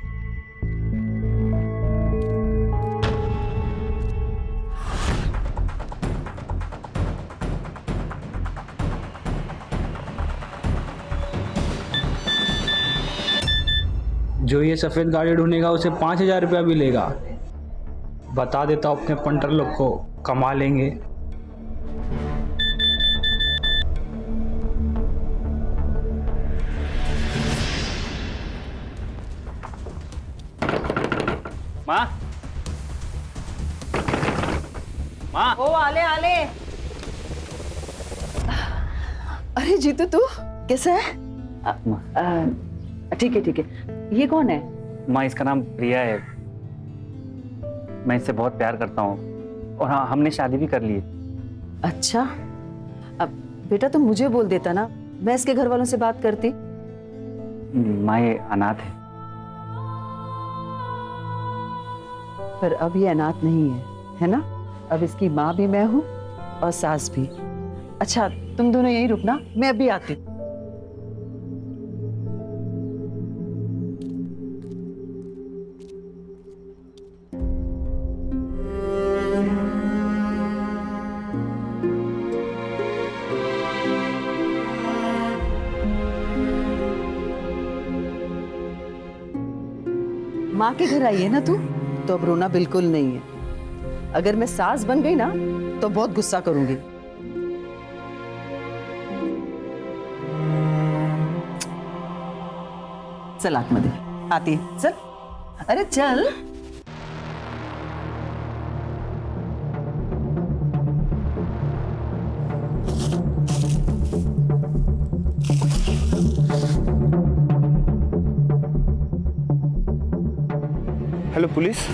जो ये सफेद गाड़ी ढूंढेगा उसे 5,000 रुपया भी लेगा। बता देता हूं अपने पंटर लोग को, कमा लेंगे। माँ, माँ। ओ आले आले। अरे जीतू तू कैसा है? ठीक है ठीक है। ये कौन है? माँ, इसका नाम प्रिया है। मैं इससे बहुत प्यार करता हूँ और हाँ, हमने शादी भी कर ली है। अच्छा, अब बेटा तुम मुझे बोल देता ना, मैं इसके घर वालों से बात करती। माँ, ये अनाथ है। पर अब ये अनाथ नहीं है ना? अब इसकी माँ भी मैं हूँ और सास भी। अच्छा तुम दोनों यहीं रुकना, मैं अभी आती हूँ। माँ के घर आई है ना तू, तो अब रोना बिल्कुल नहीं है। अगर मैं सास बन गई ना तो बहुत गुस्सा करूंगी। चल आतमध्ये आती है, चल। अरे चल। Hello police.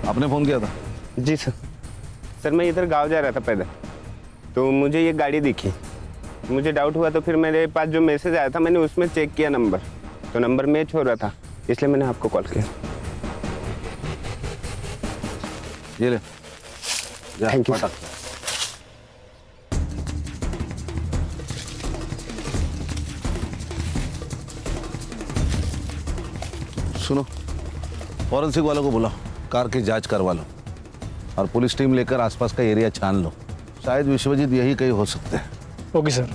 आपने फोन किया था? जी सर। सर मैं इधर गांव जा रहा था पैदल, तो मुझे ये गाड़ी दिखी, मुझे डाउट हुआ, तो फिर मेरे पास जो मैसेज आया था मैंने उसमें चेक किया नंबर, तो नंबर मैच हो रहा था, इसलिए मैंने आपको कॉल किया। ये ले। Thank you. सुनो, फॉरेंसिक वालों को बुलाओ, कार की जांच करवा लो और पुलिस टीम लेकर आसपास का एरिया छान लो। शायद विश्वजीत यही कहीं हो सकते हैं। Okay sir.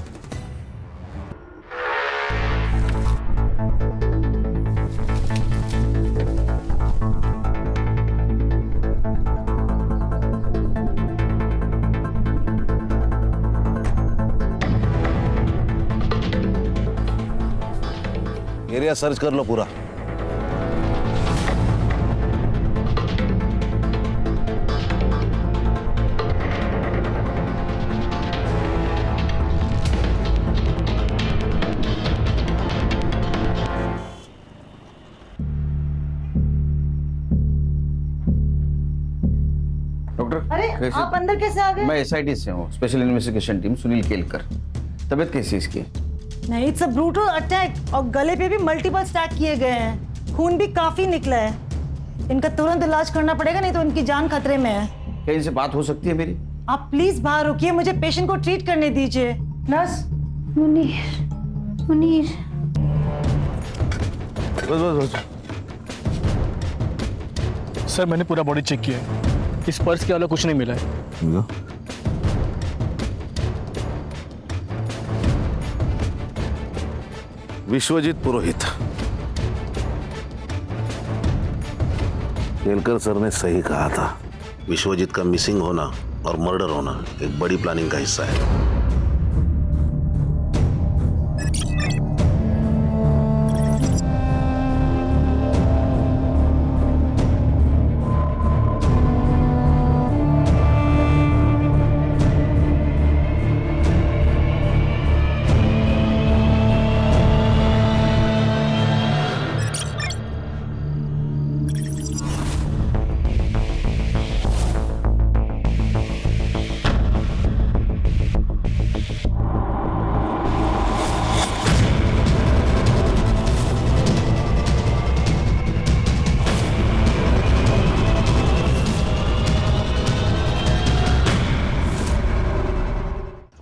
एरिया सर्च कर लो पूरा। डॉक्टर, अरे आप अंदर कैसे आ गए? मैं एसआईटी से हूँ, special investigation team, Sunil Kelkar. तबीयत कैसी है इसकी? नहीं, इट्स अ ब्रूटल अटैक और गले पे भी मल्टीपल स्टैक किए गए हैं, खून भी काफी निकला है। इनका तुरंत इलाज करना पड़ेगा, नहीं तो इनकी जान खतरे में है। क्या इनसे बात हो सकती है मेरी? आप प्लीज बाहर रुकिए, मुझे पेशेंट को ट्रीट करने दीजिए। नर्स। मुनीर, मुनीर। बस। सर मैंने पूरा बॉडी चेक किया है, इस पर्स के अलावा कुछ नहीं मिला है। विश्वजीत पुरोहित। केलकर सर ने सही कहा था, विश्वजीत का मिसिंग होना और मर्डर होना एक बड़ी प्लानिंग का हिस्सा है।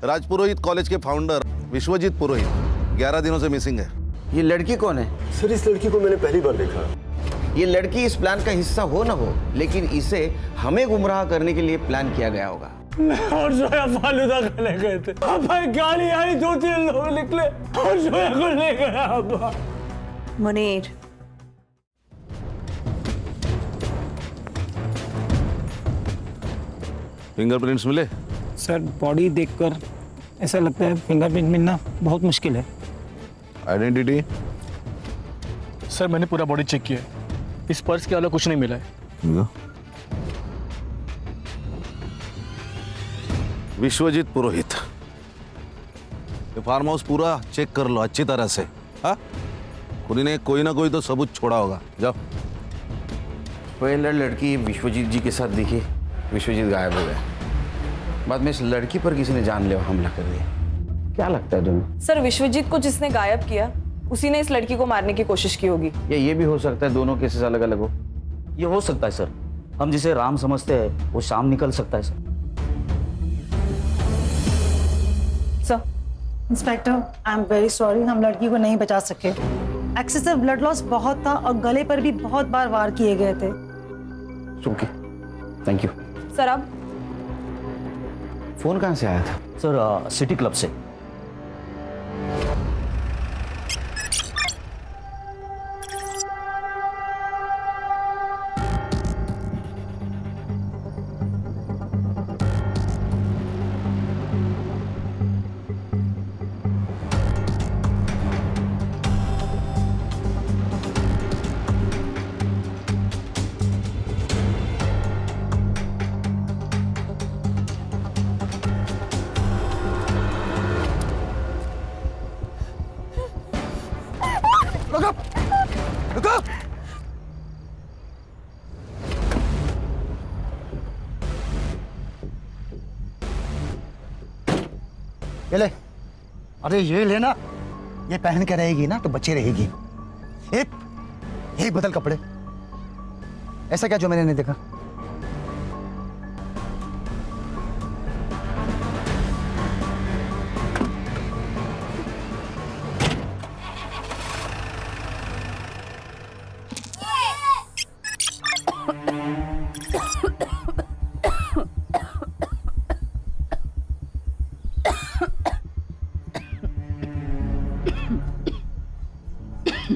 राजपुरोहित कॉलेज के फाउंडर विश्वजीत पुरोहित 11 दिनों से मिसिंग है। ये लड़की कौन है? सर इस लड़की को मैंने पहली बार देखा। ये लड़की इस प्लान का हिस्सा हो ना हो, लेकिन इसे हमें गुमराह करने के लिए प्लान किया गया होगा। और जोया फालूदा खाने गए थे, अब भाई गाड़ी आई, 2-3 लोग निकले और जोया को ले गया। अब्बा मुनीर, फिंगरप्रिंट्स मिले? सर बॉडी देखकर ऐसा लगता है फिंगरप्रिंट मिलना बहुत मुश्किल है। आइडेंटिटी? सर मैंने पूरा बॉडी चेक किया है, इस पर्स के अलावा कुछ नहीं मिला है। विश्वजीत पुरोहित। ये फार्म हाउस पूरा चेक कर लो अच्छी तरह से। हाँ, खुद ने कोई ना कोई तो सबूत छोड़ा होगा। जाओ। पहले लड़की विश्वजीत जी के साथ दिखी, विश्वजीत गायब हो गया। बाद में इस लड़की पर किसी ने जानलेवा हमला कर दिया। क्या लगता है तुम्हें? सर विश्वजीत को जिसने गायब किया उसी ने इस लड़की को मारने की कोशिश की होगी। या ये भी हो सकता है दोनों केसेस अलग अलग हो। ये हो सकता है सर, हम जिसे राम समझते हैं वो शाम निकल सकता है sir. Sir, inspector, I am very sorry, हम लड़की को नहीं बचा सके। एक्सेसिव ब्लड लॉस बहुत था और गले पर भी बहुत बार वार किए गए थे। Okay, thank you. सर अब फोन कहाँ से आया था? सर सिटी क्लब से। ये ले। अरे ये लेना, ये पहन के रहेगी ना तो बच्चे रहेगी। एक बदल कपड़े। ऐसा क्या जो मैंने नहीं देखा?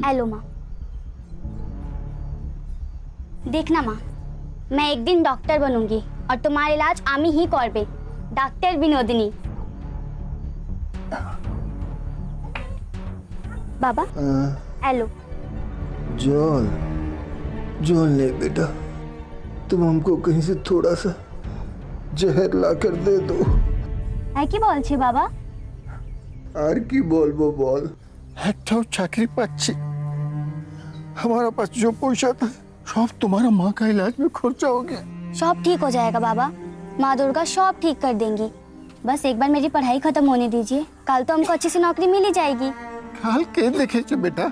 हेलो माँ। देखना माँ, मैं एक दिन डॉक्टर बनूंगी और तुम्हारा इलाज आमी ही कौर पे, डॉक्टर विनोदिनी। बाबा हेलो। जॉन ले बेटा, तुम हमको कहीं से थोड़ा सा जहर ला कर दे दो। है की बोल छे बाबा? আর কি বলবো বল, একটাও চাকরি পাচ্ছি, हमारा पास जो पैसा था सब तुम्हारा माँ का इलाज में खर्चा हो गया। सब ठीक हो जाएगा बाबा, माँ दुर्गा सब ठीक कर देंगी। बस एक बार मेरी पढ़ाई खत्म होने दीजिए, कल तो हमको अच्छी सी नौकरी मिल ही जाएगी। কাল কে দেখেছে বেটা,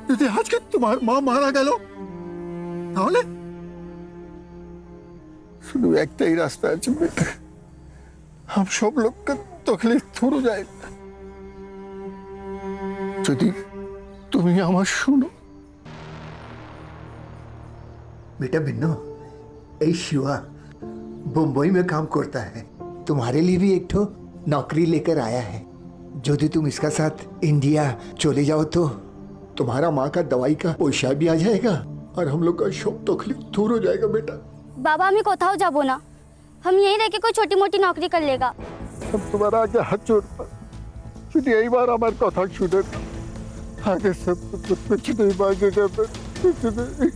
যদি আজকে তোমার মা মারা গেল তাহলে? শুধু একটাই রাস্তা আছে বেটা, हम सब लोग का तकलीफ दूर हो जाएगा যদি তুমি আমার শুনো। बेटा बिन्नू, ए शिवा मुंबई में काम करता है, तुम्हारे लिए भी एक ठो नौकरी लेकर आया है। यदि तुम इसका साथ इंडिया चले जाओ तो तुम्हारा माँ का दवाई का पैसा भी आ जाएगा और हम लोग का सब तकलीफ दूर हो जाएगा बेटा। बाबा हमें कोথাও जाबो ना, हम यहीं रह के कोई छोटी मोटी नौकरी कर लेगा। हम तुम्हारा आगे हाथ जोड़ता, शुद्ध यही बार हमारे कथा सुने, आगे सब कुछ नहीं मांगेगा, कुछ नहीं।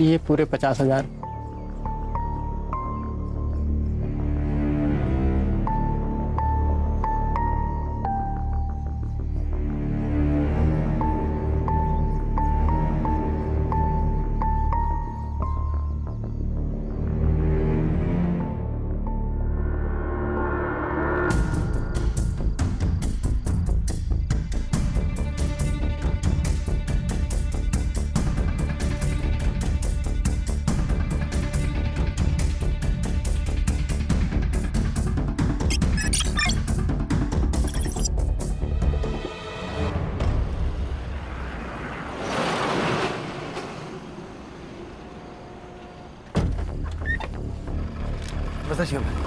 ये पूरे 50,000।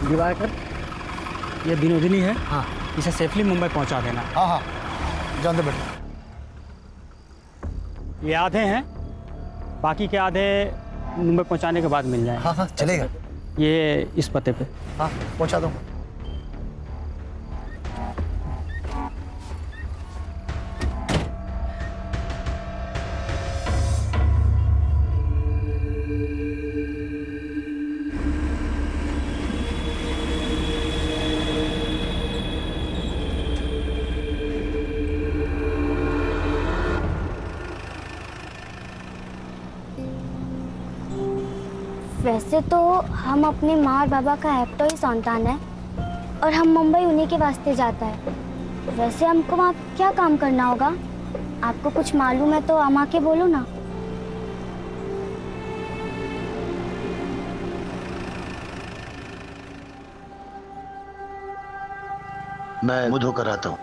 दिवाकर, ये विनोदिनी है। हाँ, इसे सेफली मुंबई पहुंचा देना। हाँ हाँ, जान दे बेटा। ये आधे हैं, बाकी के आधे मुंबई पहुंचाने के बाद मिल जाए। हाँ हाँ चलेगा। ये इस पते पे। हाँ पहुंचा दो। वैसे तो हम अपने माँ और बाबा का एकटो ही संतान है और हम मुंबई उन्हीं के वास्ते जाता है। वैसे हमको वहाँ क्या काम करना होगा? आपको कुछ मालूम है तो अम्मा के बोलो ना। मैं मुँह धोकर आता हूँ।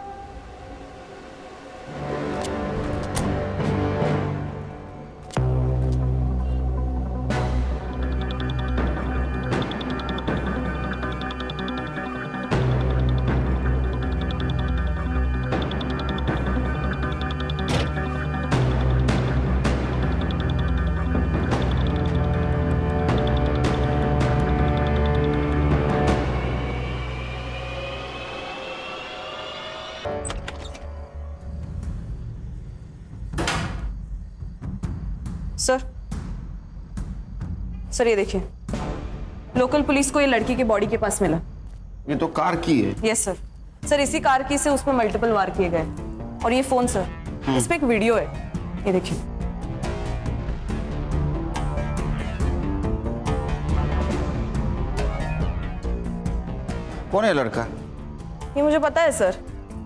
सर ये देखिए, लोकल पुलिस को ये लड़की की बॉडी के पास मिला। ये तो कार की है। Yes sir. सर इसी कार की से उसमें मल्टीपल वार किए गए। और ये फोन सर, इस पे एक वीडियो है, ये देखिए। कौन है लड़का? ये मुझे पता है सर,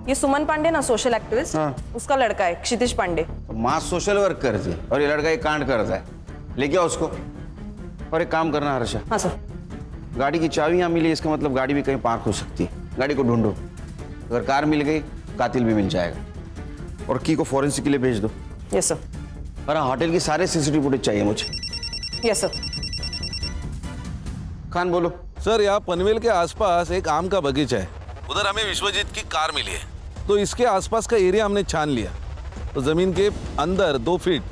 ये सुमन पांडे ना, सोशल एक्टिविस्ट, उसका लड़का है, क्षितिज पांडे। माँ सोशल वर्क करती है और ये लड़का एक कांड करता है। लेके आओ उसको। और एक काम करना हर्षा। हाँ सर। गाड़ी की चाबी यहाँ मिली, इसका मतलब गाड़ी भी कहीं पार्क हो सकती है। गाड़ी को ढूंढो, अगर कार मिल गई कातिल भी मिल जाएगा। और की को फॉरेंसिक के लिए भेज दो। Yes sir. और होटल की सारे सीसीटीवी फुटेज चाहिए मुझे। Yes sir. खान बोलो। सर, यहाँ पनवेल के आसपास एक आम का बगीचा है, उधर हमें विश्वजीत की कार मिली है, तो इसके आसपास का एरिया हमने छान लिया, तो जमीन के अंदर 2 फीट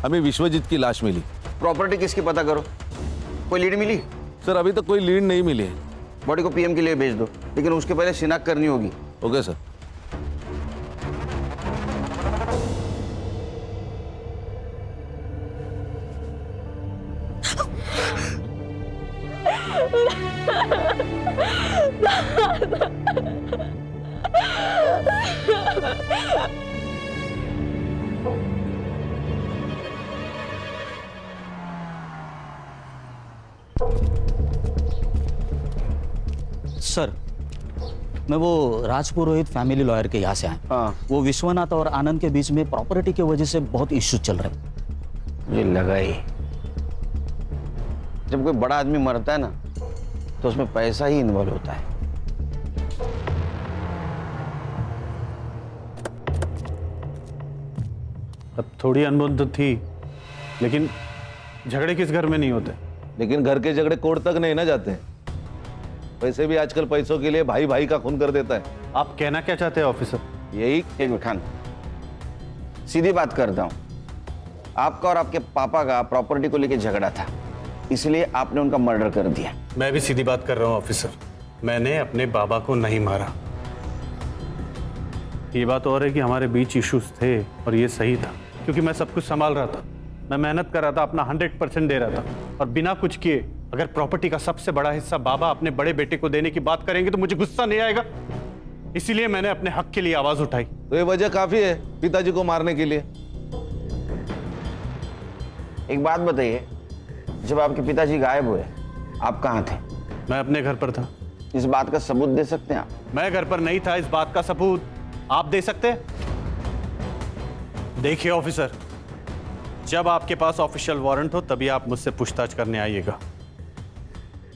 हमें विश्वजीत की लाश मिली। प्रॉपर्टी किसकी पता करो, कोई लीड मिली? सर, अभी तक कोई लीड नहीं मिली है। बॉडी को पीएम के लिए भेज दो, लेकिन उसके पहले शिनाख्त करनी होगी। Okay sir. सर, मैं वो राजपुरोहित फैमिली लॉयर के यहाँ से आया। हाँ। वो विश्वनाथ और आनंद के बीच में प्रॉपर्टी की वजह से बहुत इश्यू चल रहे हैं। मुझे लगा ही, जब कोई बड़ा आदमी मरता है ना तो उसमें पैसा ही इन्वॉल्व होता है। अब थोड़ी अनबन तो थी, लेकिन झगड़े किस घर में नहीं होते। लेकिन घर के झगड़े कोर्ट तक नहीं ना जाते। वैसे भी आजकल पैसों के लिए भाई भाई का खून कर देता है। आप कहना क्या चाहते हैं ऑफिसर? यही। एक मिनट खान, सीधी बात करता हूं। आपका और आपके पापा का प्रॉपर्टी को लेकर झगड़ा था, इसलिए आपने उनका मर्डर कर दिया। मैं भी सीधी बात कर रहा हूं ऑफिसर, मैंने अपने बाबा को नहीं मारा। ये बात और है कि हमारे बीच इश्यूज थे और ये सही था, क्योंकि मैं सब कुछ संभाल रहा था, मैं मेहनत कर रहा था, अपना 100% दे रहा था, और बिना कुछ किए अगर प्रॉपर्टी का सबसे बड़ा हिस्सा बाबा अपने बड़े बेटे को देने की बात करेंगे तो मुझे गुस्सा नहीं आएगा। इसीलिए मैंने अपने हक के लिए आवाज उठाई। तो ये वजह काफी है पिताजी को मारने के लिए। एक बात बताइए, जब आपके पिताजी गायब हुए आप कहाँ थे? मैं अपने घर पर था। इस बात का सबूत दे सकते हैं आप? मैं घर पर नहीं था, इस बात का सबूत आप दे सकते हैं? देखिए ऑफिसर, जब आपके पास ऑफिशियल वारंट हो तभी आप मुझसे पूछताछ करने आइएगा।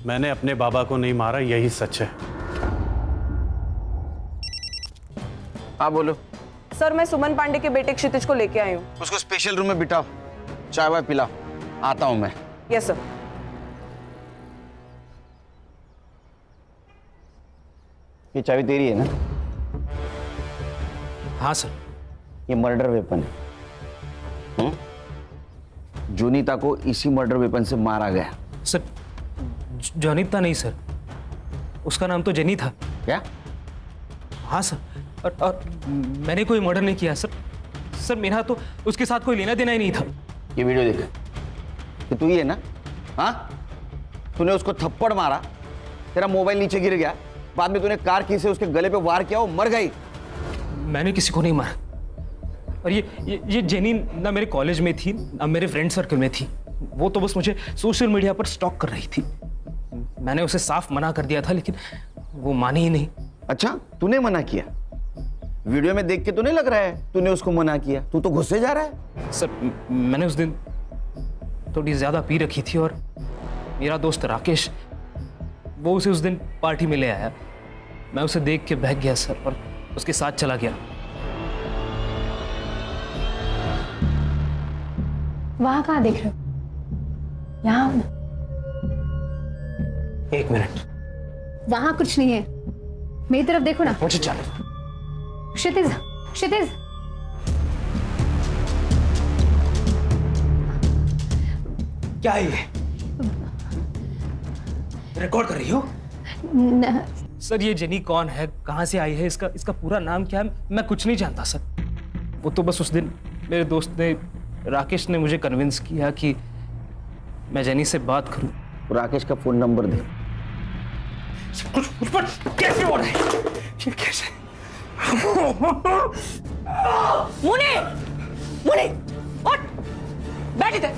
मैंने अपने बाबा को नहीं मारा, यही सच है। हाँ बोलो। सर, मैं सुमन पांडे के बेटे क्षितिज को लेके आई हूँ। उसको स्पेशल रूम में बिठाओ, चाय वाय पिलाओ, आता हूं मैं। Yes sir. ये चाबी तेरी है ना? हाँ सर। ये मर्डर वेपन है। जोनीता को इसी मर्डर वेपन से मारा गया। सर, जोनीता नहीं सर, उसका नाम तो जेनी था। क्या? हाँ सर, और मैंने कोई मर्डर नहीं किया सर। सर, मेरा तो उसके साथ कोई लेना देना ही नहीं था। ये वीडियो देख, तो तू ही है ना? हाँ, तूने उसको थप्पड़ मारा, तेरा मोबाइल नीचे गिर गया, बाद में तूने कार की से उसके गले पे वार किया, वो मर गई। मैंने किसी को नहीं मारा। और ये जेनी ना मेरे कॉलेज में थी ना मेरे फ्रेंड सर्कल में थी। वो तो बस मुझे सोशल मीडिया पर स्टॉक कर रही थी। मैंने उसे साफ मना कर दिया था, लेकिन वो मानी ही नहीं। अच्छा, तूने मना किया? वीडियो में देख के तो नहीं लग रहा है तूने उसको मना किया। तू तो गुस्से जा रहा है। सर, मैंने उस दिन थोड़ी ज्यादा पी रखी थी और मेरा दोस्त राकेश, वो उसे उस दिन पार्टी में ले आया। मैं उसे देख के बहक गया सर, और उसके साथ चला गया। वहां कहाँ देख रहे हो? यहाँ। एक मिनट। वहां कुछ नहीं है, मेरी तरफ देखो ना। मुझे चल। क्षितिज, क्षितिज। क्या है ये? रिकॉर्ड कर रही हो? सर, ये जेनी कौन है, कहाँ से आई है, इसका पूरा नाम क्या है, मैं कुछ नहीं जानता सर। वो तो बस उस दिन मेरे दोस्त ने, राकेश ने मुझे कन्विंस किया कि मैं जेनी से बात करूं। राकेश का फोन नंबर दे। कुछ कैसे हो रहा है? ये कैसे? मुने, मुने, उठ, बैठ इधर,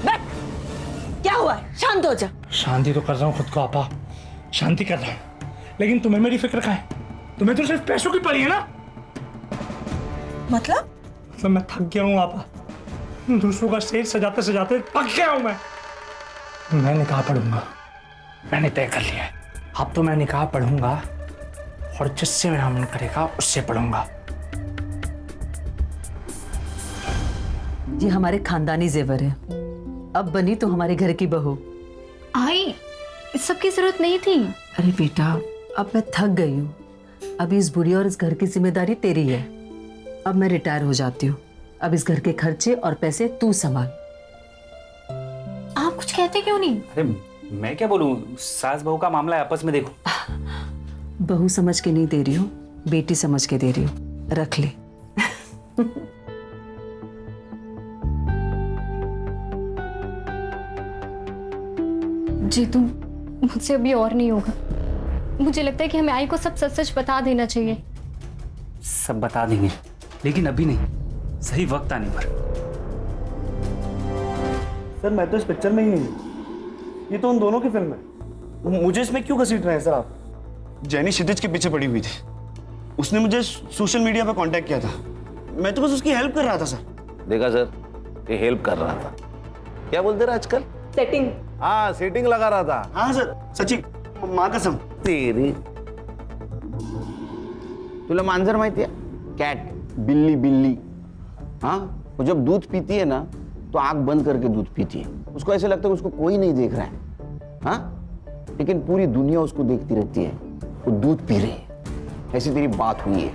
बैठ। क्या हुआ है? शांत हो जा। शांति तो कर रहा हूँ खुद को आपा, शांति कर रहा हूँ, लेकिन तुम्हें मेरी फिक्र कहाँ है? तुम्हें तो सिर्फ पैसों की पड़ी है ना। मतलब मैं थक गया हूँ आपा, दूसरों का स्टेज सजाते सजाते थक गया हूँ मैं निकाह पढ़ूंगा, मैंने तय कर लिया है। अब तो मैं निकाह पढ़ूंगा और जिससे मेरा मन करेगा उससे पढ़ूंगा। ये हमारे खानदानी जेवर है, अब बनी तो हमारे घर की बहू। आई, इस सब की जरूरत नहीं थी। अरे बेटा, अब मैं थक गई हूँ, अब इस बुढ़ी और इस घर की जिम्मेदारी तेरी है। अब मैं रिटायर हो जाती हूँ, अब इस घर के खर्चे और पैसे तू संभाल। आप कुछ कहते क्यों नहीं? अरे मैं क्या बोलूं, सास बहू का मामला है, आपस में देखो। बहू समझ के नहीं दे रही हूँ, बेटी समझ के दे रही हूँ, रख ले। जी तुम, मुझसे अभी और नहीं होगा। मुझे लगता है कि हमें आई को सब सच सच बता देना चाहिए। सब बता देंगे, लेकिन अभी नहीं, सही वक्त आने पर। सर मैं तो इस पिक्चर में ही नहीं हूँ, ये तो उन दोनों की फिल्म है। मुझे इसमें क्यों घसीट रहे हैं सर आप? जैनी क्षितिज के पीछे पड़ी हुई थी, उसने मुझे सोशल मीडिया पर कांटेक्ट किया था, मैं तो बस उसकी हेल्प कर रहा था सर। देखा सर, ये हेल्प कर रहा था, क्या बोलते रहे आजकल? सेटिंग। हाँ, सेटिंग लगा रहा था। हाँ सर, सच्ची माँ कसम। तेरी तुला मांजर माहिती है? कैट, बिल्ली बिल्ली। हाँ, वो जब दूध पीती है ना तो आंख बंद करके दूध पीती है। उसको ऐसे लगता है उसको कोई नहीं देख रहा है, हाँ, लेकिन पूरी दुनिया उसको देखती रहती है, वो दूध पी रही है। ऐसी तेरी बात हुई है।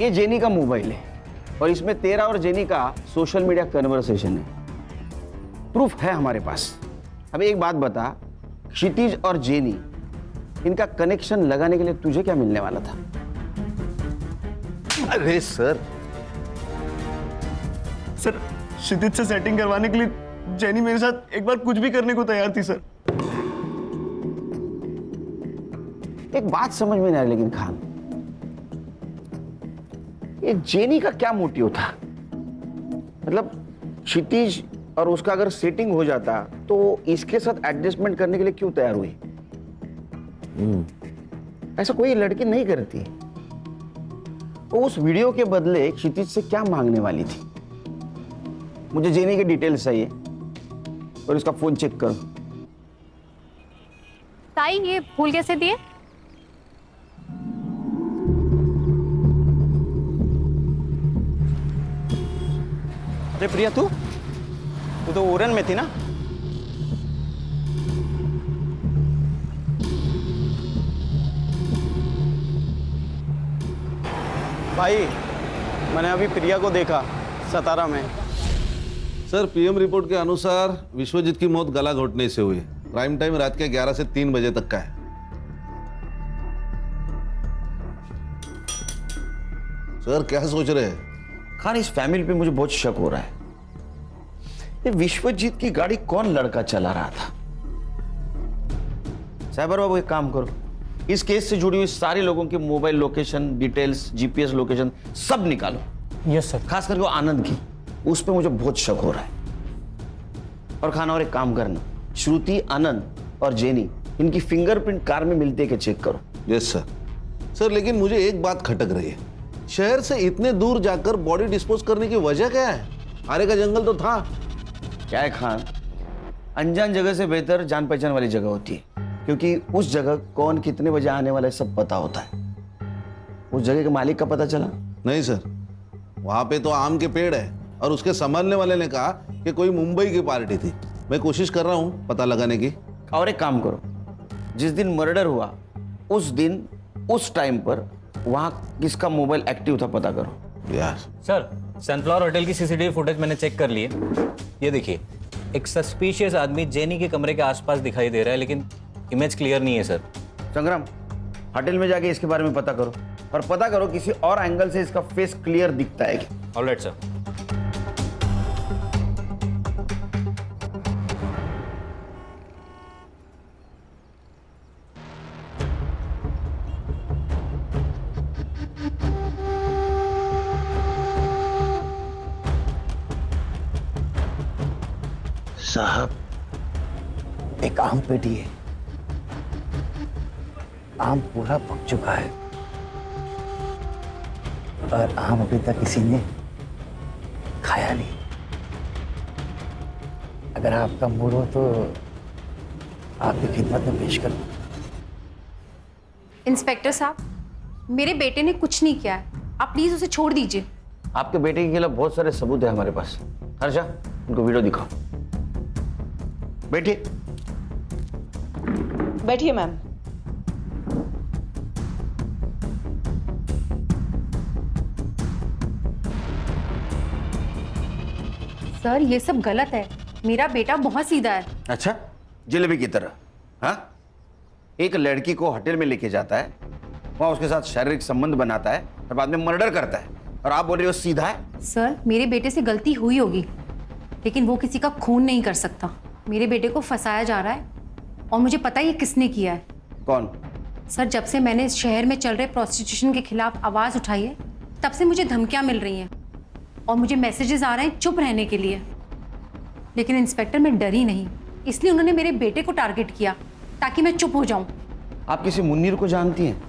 ये जेनी का मोबाइल है और इसमें तेरा और जेनी का सोशल मीडिया कन्वर्सेशन है, प्रूफ है हमारे पास। अब एक बात बता, क्षितिज और जेनी, इनका कनेक्शन लगाने के लिए तुझे क्या मिलने वाला था? अरे सर क्षितिज से सेटिंग करवाने के लिए जेनी मेरे साथ एक बार कुछ भी करने को तैयार थी सर। एक बात समझ में नहीं आ रही लेकिन खान, ये जेनी का क्या मोटिव था? मतलब क्षितिज और उसका अगर सेटिंग हो जाता तो इसके साथ एडजस्टमेंट करने के लिए क्यों तैयार हुई? ऐसा कोई लड़की नहीं करती। वो उस वीडियो के बदले क्षितिज से क्या मांगने वाली थी? मुझे जेनी के डिटेल्स चाहिए और इसका फोन चेक करो। ताई, ये फूल कैसे दिए? अरे प्रिया, तू तो ओरन में थी ना? भाई, मैंने अभी प्रिया को देखा सतारा में। सर, पीएम रिपोर्ट के अनुसार विश्वजीत की मौत गला घोटने से हुई। प्राइम टाइम रात के 11 से 3 बजे तक का है। सर क्या सोच रहे हैं? खान, इस फैमिली पे मुझे बहुत शक हो रहा है। ये विश्वजीत की गाड़ी कौन लड़का चला रहा था? साइबर बाबू, एक काम करो, इस केस से जुड़ी हुई सारे लोगों की mobile location details, GPS location सब निकालो। Yes sir. खास करके वो आनंद की, उस पे मुझे बहुत शक हो रहा है। और खाना, और एक काम करना, श्रुति, आनंद और जेनी, इनकी फिंगरप्रिंट कार में मिलते के चेक करो। Yes sir. सर लेकिन मुझे एक बात खटक रही है, शहर से इतने दूर जाकर बॉडी डिस्पोज करने की वजह क्या है? आरे का जंगल तो था। क्या है खान, अनजान जगह से बेहतर जान पहचान वाली जगह होती है, क्योंकि उस जगह कौन कितने बजे आने वाला है सब पता होता है। उस जगह के मालिक का पता चला? नहीं सर, वहां पे तो आम के पेड़ है और उसके संभालने वाले ने कहा कि कोई मुंबई की पार्टी थी। मैं कोशिश कर रहा हूँ पता लगाने की। और एक काम करो, जिस दिन मर्डर हुआ उस दिन उस टाइम पर वहां किसका मोबाइल एक्टिव था पता करो। यार सर, सनफ्लावर होटल की सीसीटीवी फुटेज मैंने चेक कर ली है। ये देखिए, एक सस्पिशियस आदमी जेनी के कमरे के आसपास दिखाई दे रहा है, लेकिन इमेज क्लियर नहीं है सर। संग्राम, होटल में जाके इसके बारे में पता करो और पता करो किसी और एंगल से इसका फेस क्लियर दिखता है क्या। Alright sir. साहब एक आम पेटी है, आम पूरा पक चुका है और आम अभी तक किसी ने खाया नहीं। अगर आपका मूड हो तो आपकी खिदमत में पेश करूं। इंस्पेक्टर साहब, मेरे बेटे ने कुछ नहीं किया है, आप प्लीज उसे छोड़ दीजिए। आपके बेटे के खिलाफ बहुत सारे सबूत है हमारे पास। हर्षा, उनको वीडियो दिखाओ। बैठिए। बैठिए मैम। सर, ये सब गलत है। मेरा बेटा बहुत सीधा है। अच्छा, जलेबी की तरह? हाँ, एक लड़की को होटल में लेके जाता है, वहां उसके साथ शारीरिक संबंध बनाता है और बाद में मर्डर करता है, और आप बोल रहे हो सीधा है? सर, मेरे बेटे से गलती हुई होगी, लेकिन वो किसी का खून नहीं कर सकता। मेरे बेटे को फंसाया जा रहा है और मुझे पता है ये किसने किया है। कौन? सर, जब से मैंने इस शहर में चल रहे प्रोस्टिट्यूशन के खिलाफ आवाज़ उठाई है, तब से मुझे धमकियां मिल रही हैं और मुझे मैसेजेस आ रहे हैं चुप रहने के लिए। लेकिन इंस्पेक्टर, मैं डरी नहीं, इसलिए उन्होंने मेरे बेटे को टारगेट किया ताकि मैं चुप हो जाऊं। आप किसी मुन्नीर को जानती हैं?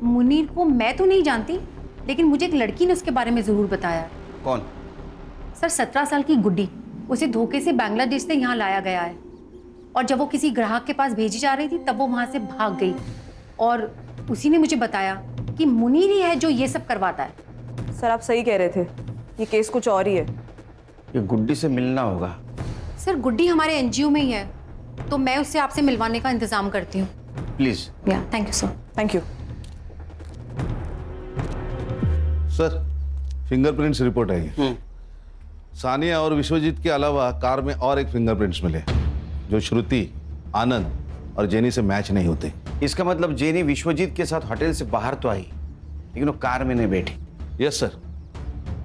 मुनीर को मैं तो नहीं जानती, लेकिन मुझे एक लड़की ने उसके बारे में ज़रूर बताया। कौन? सर, 17 साल की गुड्डी। उसे धोखे से बांग्लादेश से यहाँ लाया गया है और जब वो किसी ग्राहक के पास भेजी जा रही थी तब वो वहाँ से भाग गई और उसी ने मुझे बताया कि मुनीर ही है जो ये सब करवाता है। सर, आप सही कह रहे थे, ये केस कुछ और ही है। ये गुड्डी से मिलना होगा। सर, गुड्डी हमारे एनजीओ में ही है, तो मैं उससे आपसे मिलवाने का इंतजाम करती हूँ। प्लीज। या, thank you sir. Thank you. Sir, fingerprints report है। सानिया और विश्वजीत के अलावा कार में और एक फिंगरप्रिंट्स मिले जो श्रुति, आनंद और जेनी से मैच नहीं होते। इसका मतलब जेनी विश्वजीत के साथ होटल से बाहर तो आई, लेकिन वो कार में नहीं बैठी। Yes sir.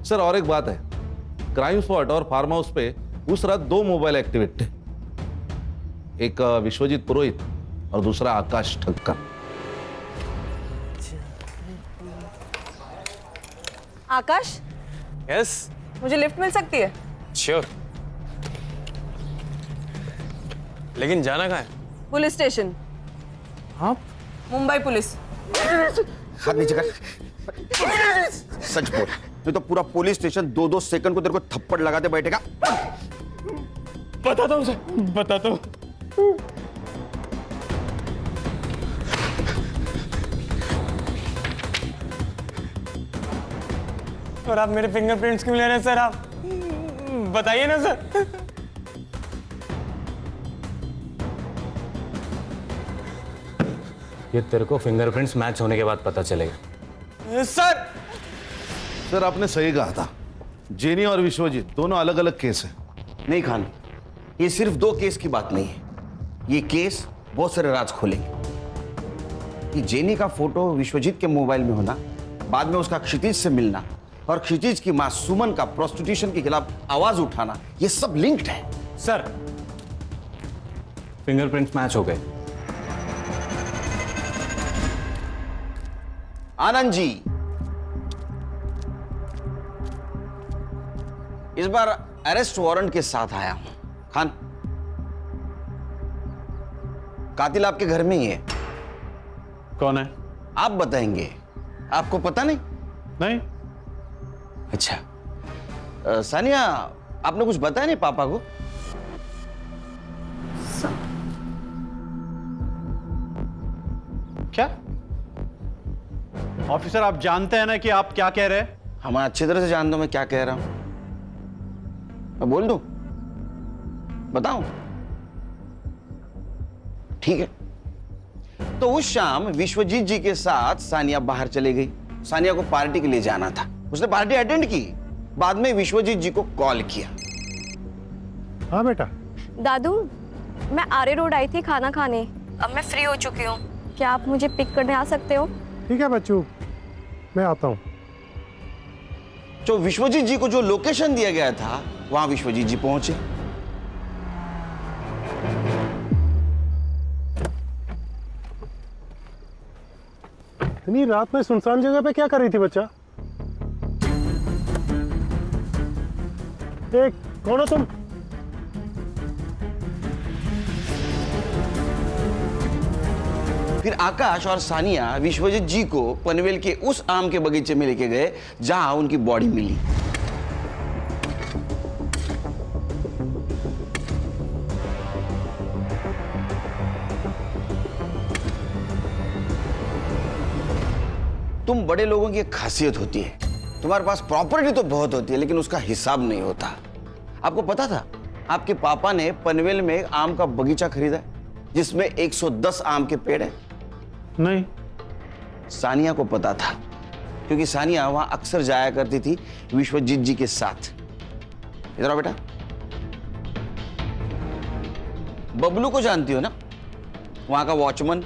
सर, और एक बात है, क्राइम स्पॉट और फार्म हाउस पे उस रात 2 मोबाइल एक्टिवेट थे, एक विश्वजीत पुरोहित और दूसरा आकाश ठक्कर। आकाश, यस, मुझे लिफ्ट मिल सकती है? श्योर। लेकिन जाना कहाँ है? Police station. हाँ? मुंबई पुलिस। हाथ नीचे कर। सच बोल, नहीं तो पूरा पुलिस स्टेशन 2-2 सेकंड को तेरे को थप्पड़ लगाते बैठेगा। बताता हूँ सर, बताता हूँ। और आप मेरे फिंगरप्रिंट्स क्यों ले रहे हैं सर? आप बताइए ना सर। ये तेरे को फिंगरप्रिंट्स मैच होने के बाद पता चलेगा। सर, सर, आपने सही कहा था, जेनी और विश्वजीत दोनों अलग अलग केस हैं। नहीं खान, ये सिर्फ 2 केस की बात नहीं है, ये केस बहुत सारे राज खोलेंगे। कि जेनी का फोटो विश्वजीत के मोबाइल में होना, बाद में उसका क्षितिज से मिलना और क्षितिज की मां सुमन का प्रोस्टिट्यूशन के खिलाफ आवाज उठाना, ये सब लिंक्ड है। सर, फिंगरप्रिंट्स मैच हो गए। आनंद जी, इस बार अरेस्ट वारंट के साथ आया हूं। खान, कातिल आपके घर में ही है। कौन है? आप बताएंगे, आपको पता नहीं? नहीं। अच्छा, सानिया, आपने कुछ बताया नहीं पापा को? क्या? ऑफिसर, आप जानते हैं ना कि आप क्या कह रहे हैं? हम अच्छी तरह से जानता हूं मैं क्या कह रहा हूं। मैं बोल दूं? बताऊं? ठीक है। तो उस शाम विश्वजीत जी के साथ सानिया बाहर चली गई। सानिया को पार्टी के लिए जाना था, उसने पार्टी अटेंड की, बाद में विश्वजीत जी को कॉल किया। हाँ बेटा। दादू, मैं आरे रोड आई थी खाना खाने, अब मैं फ्री हो चुकी हूँ, क्या आप मुझे पिक करने आ सकते हो? ठीक है बच्चू, मैं आता हूँ। तो विश्वजीत जी को जो लोकेशन दिया गया था वहां विश्वजीत जी पहुंचे। इतनी रात में सुनसान जगह पे क्या कर रही थी बच्चा? कौन हो तुम? फिर आकाश और सानिया विश्वजीत जी को पनवेल के उस आम के बगीचे में लेके गए जहां उनकी बॉडी मिली। तुम बड़े लोगों की एक खासियत होती है, तुम्हारे पास प्रॉपर्टी तो बहुत होती है लेकिन उसका हिसाब नहीं होता। आपको पता था आपके पापा ने पनवेल में एक आम का बगीचा खरीदा जिसमें 110 आम के पेड़ हैं? नहीं। सानिया को पता था क्योंकि सानिया वहां अक्सर जाया करती थी विश्वजीत जी के साथ। इधर आओ बेटा। बबलू को जानती हो ना, वहां का वॉचमैन,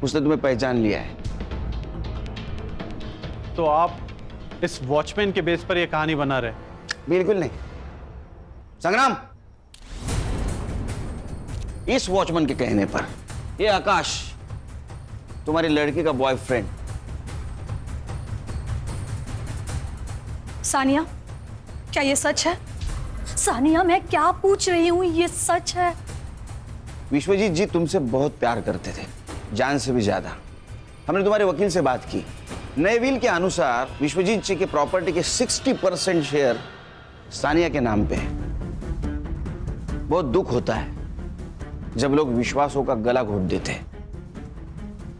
उसने तुम्हें पहचान लिया है। तो आप इस वॉचमैन के बेस पर यह कहानी बना रहे? बिल्कुल नहीं संग्राम, इस वॉचमैन के कहने पर ये आकाश तुम्हारी लड़की का बॉयफ्रेंड। सानिया, क्या ये सच है? सानिया, मैं क्या पूछ रही हूँ, ये सच है? विश्वजीत जी तुमसे बहुत प्यार करते थे, जान से भी ज्यादा। हमने तुम्हारे वकील से बात की, नए विल के अनुसार विश्वजीत जी के प्रॉपर्टी के 60% शेयर सानिया के नाम पे है। बहुत दुख होता है जब लोग विश्वासों का गला घोट देते,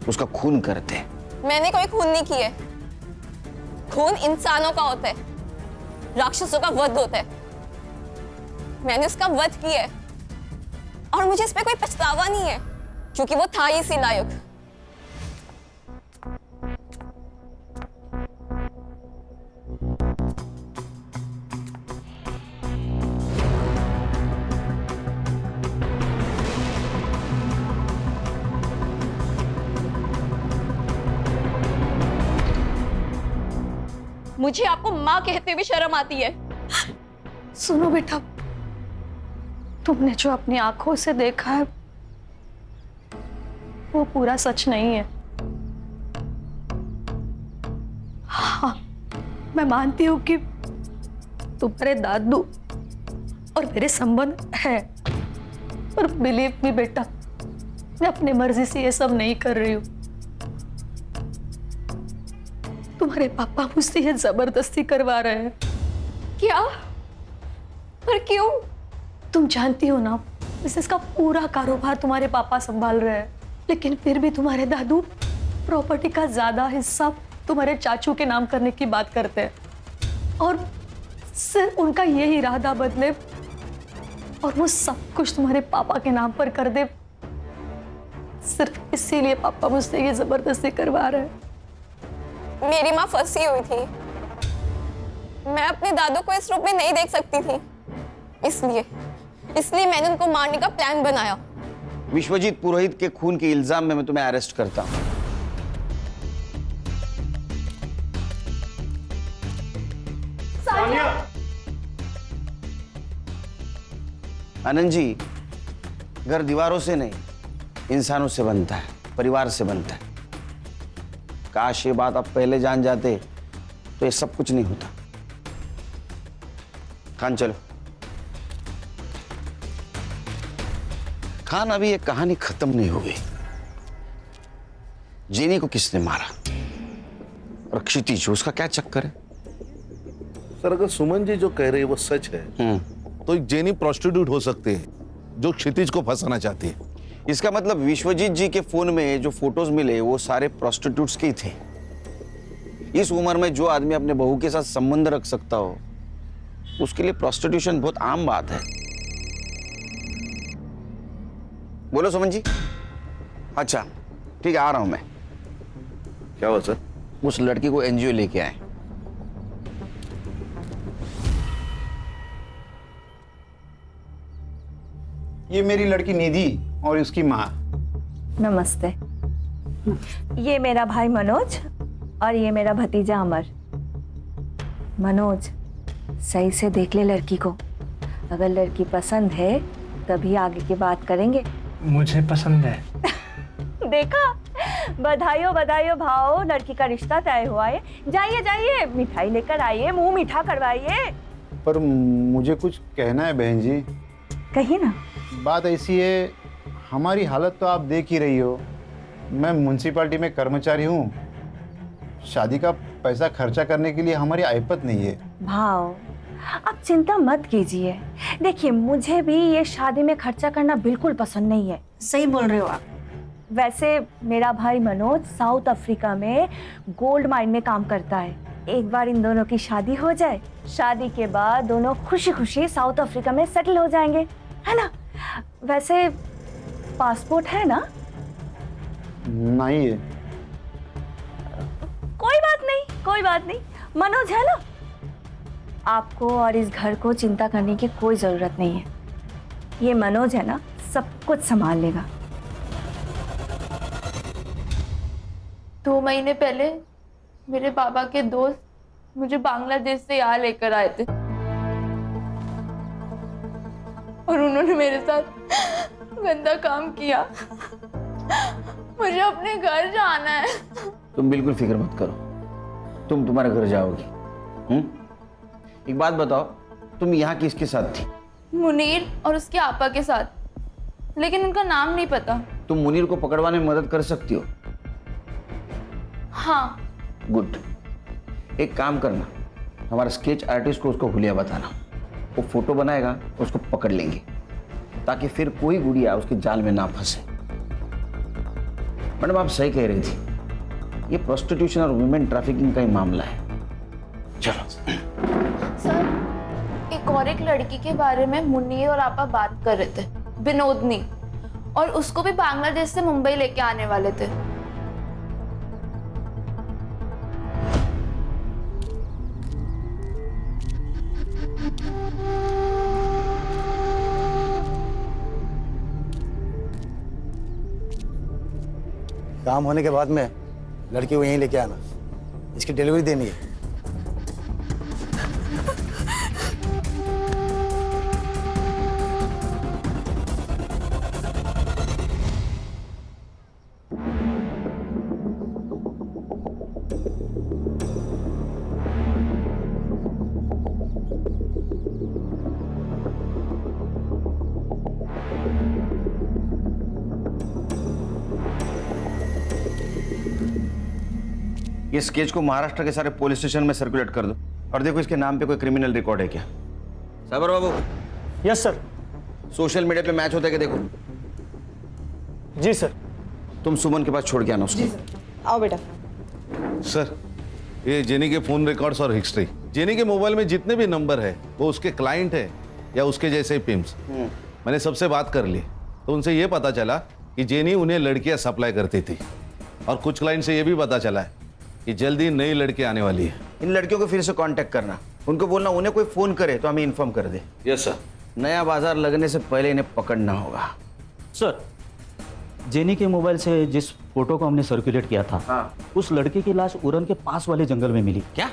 उसका खून करते। मैंने कोई खून नहीं किए। खून इंसानों का होता है, राक्षसों का वध होता है। मैंने उसका वध किया है और मुझे इस पे कोई पछतावा नहीं है क्योंकि वो था ही इसी लायक। मुझे आपको माँ कहते हुए शर्म आती है। सुनो बेटा, तुमने जो अपनी आंखों से देखा है वो पूरा सच नहीं है। हाँ, मैं मानती हूँ कि तुम्हारे दादू और मेरे संबंध है, पर बिलीव मी बेटा, मैं अपनी मर्जी से ये सब नहीं कर रही हूँ। तुम्हारे पापा मुझसे ये जबरदस्ती करवा रहे हैं। क्या? पर क्यों? तुम जानती हो ना, बिजनेस का पूरा कारोबार तुम्हारे पापा संभाल रहे हैं, लेकिन फिर भी तुम्हारे दादू प्रॉपर्टी का ज्यादा हिस्सा तुम्हारे चाचू के नाम करने की बात करते हैं और सिर्फ उनका यही इरादा बदले और वो सब कुछ तुम्हारे पापा के नाम पर कर दे, सिर्फ इसीलिए पापा मुझसे ये जबरदस्ती करवा रहे हैं। मेरी माँ फंसी हुई थी, मैं अपने दादू को इस रूप में नहीं देख सकती थी, इसलिए मैंने उनको मारने का प्लान बनाया। विश्वजीत पुरोहित के खून के इल्जाम में मैं तुम्हें अरेस्ट करता हूं। सानिया! आनंद जी, घर दीवारों से नहीं इंसानों से बनता है, परिवार से बनता है। काश ये बात आप पहले जान जाते तो ये सब कुछ नहीं होता। खान चलो। खान, अभी ये कहानी खत्म नहीं हुई। जेनी को किसने मारा और क्षितिज, उसका क्या चक्कर है? सर, अगर सुमन जी जो कह रही है वो सच है तो एक जेनी प्रोस्टिट्यूट हो सकती है जो क्षितिज को फंसाना चाहती है। इसका मतलब विश्वजीत जी के फोन में जो फोटोज मिले वो सारे प्रोस्टिट्यूट्स के ही थे। इस उम्र में जो आदमी अपने बहू के साथ संबंध रख सकता हो उसके लिए प्रोस्टिट्यूशन बहुत आम बात है। बोलो सुमन जी। अच्छा ठीक है, आ रहा हूं मैं। क्या हुआ सर? उस लड़की को एनजीओ लेके आए। ये मेरी लड़की निधि और उसकी माँ। नमस्ते। ये मेरा भाई मनोज और ये मेरा भतीजा अमर। मनोज, सही से देख ले लड़की को, अगर लड़की पसंद है तभी आगे की बात करेंगे। मुझे पसंद है। देखा, बधाइयों बधाइयों भाव, लड़की का रिश्ता तय हुआ है। जाइए जाइए, मिठाई लेकर आइए, मुंह मीठा करवाइए। पर मुझे कुछ कहना है बहन जी। कहिए ना। बात ऐसी है, हमारी हालत तो आप देख ही रही हो, मैं म्यूनसिपालिटी में कर्मचारी हूँ। शादी का पैसा खर्चा करने के लिए हमारी आयपत नहीं है। भाव, आप चिंता मत कीजिए। देखिए, मुझे भी ये शादी में खर्चा करना बिल्कुल पसंद नहीं है। सही बोल रहे हो आप। वैसे मेरा भाई मनोज साउथ अफ्रीका में गोल्ड माइन में काम करता है। एक बार इन दोनों की शादी हो जाए, शादी के बाद दोनों खुशी खुशी साउथ अफ्रीका में सेटल हो जाएंगे, है ना? वैसे पासपोर्ट है ना? नहीं है। कोई बात नहीं, कोई बात नहीं। मनोज है ना? आपको और इस घर को चिंता करने की कोई जरूरत नहीं है। ये मनोज है ना, सब कुछ संभाल लेगा। 2 महीने पहले मेरे पापा के दोस्त मुझे बांग्लादेश से यहाँ लेकर आए थे और उन्होंने मेरे साथ गंदा काम किया। मुझे अपने घर जाना है। तुम बिल्कुल फिक्र मत करो, तुम तुम्हारे घर जाओगी। एक बात बताओ, तुम यहाँ किसके साथ थी? मुनीर और उसके आपा के साथ, लेकिन उनका नाम नहीं पता। तुम मुनीर को पकड़वाने में मदद कर सकती हो? हाँ। गुड। एक काम करना, हमारा स्केच आर्टिस्ट को उसको हुलिया बताना, वो फोटो बनाएगा, उसको पकड़ लेंगे, ताकि फिर कोई गुड़िया उसके जाल में ना फंसे। मैडम, आप सही कह रही थी, ये प्रोस्टिट्यूशन और वुमेन ट्रैफिकिंग का ही मामला है। चलो। सर, एक और एक लड़की के बारे में मुन्नी और आपा बात कर रहे थे, विनोदनी, और उसको भी बांग्लादेश से मुंबई लेके आने वाले थे। काम होने के बाद में लड़की को यहीं लेके आना, इसकी डिलीवरी देनी है। ये स्केच को महाराष्ट्र के सारे पुलिस स्टेशन में सर्कुलेट कर दो, और देखो इसके नाम पे कोई क्रिमिनल रिकॉर्ड है क्या। साबर बाबू। Yes sir. सोशल मीडिया पे मैच होता है क्या, देखो। जी सर। तुम सुमन के पास छोड़ के आना उसको। आओ बेटा। सर, ये जेनी के फोन रिकॉर्ड्स और हिस्ट्री, जेनी के मोबाइल में जितने भी नंबर है वो उसके क्लाइंट है या उसके जैसे पिम्स। मैंने सबसे बात कर ली तो उनसे ये पता चला कि जेनी उन्हें लड़कियां सप्लाई करती थी, और कुछ क्लाइंट से ये भी पता चला है कि जल्दी नई लड़की आने वाली है। इन लड़कियों को फिर से कांटेक्ट करना, उनको बोलना उन्हें कोई फोन करे तो हमें इन्फॉर्म कर दे। Yes sir. नया बाजार लगने से पहले इन्हें पकड़ना होगा। सर, जेनी के मोबाइल से जिस फोटो को हमने सर्कुलेट किया था, हाँ, उस लड़के की लाश उरन के पास वाले जंगल में मिली। क्या?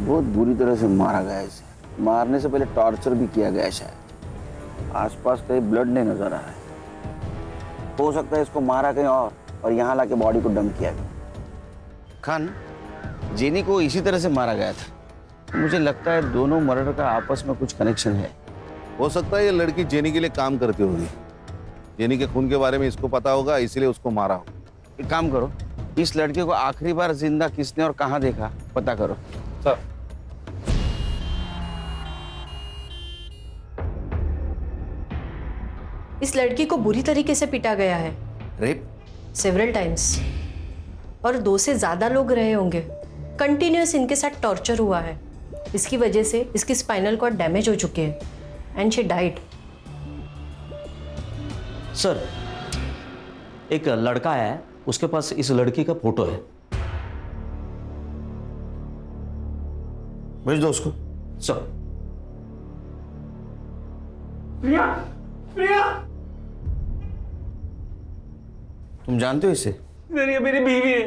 बहुत बुरी तरह से मारा गया है इसे। मारने से पहले टॉर्चर भी किया गया है शायद। आसपास कहीं ब्लड नहीं नजर आ रहा है। हो सकता है इसको मारा कहीं और यहाँ लाके बॉडी को डंप किया गया। खान, जेनी को इसी तरह से मारा गया था। मुझे लगता है दोनों मर्डर का आपस में कुछ कनेक्शन है। हो सकता है ये लड़की जेनी के लिए काम करती होगी, जेनी के खून के बारे में इसको पता होगा, इसीलिए उसको मारा हो। एक काम करो, इस लड़के को आखिरी बार जिंदा किसने और कहाँ देखा पता करो। सर। इस लड़की को बुरी तरीके से पीटा गया है। रेप? Several times. और 2 से ज्यादा लोग रहे होंगे। कंटिन्यूअस इनके साथ टॉर्चर हुआ है। इसकी वजह से इसकी स्पाइनल कॉर्ड डैमेज हो चुके हैं एंड शी डाइड। सर, एक लड़का है, उसके पास इस लड़की का फोटो है। भेज दो उसको। सर। प्रिया, प्रिया, तुम जानते हो इसे? मेरी बीवी है।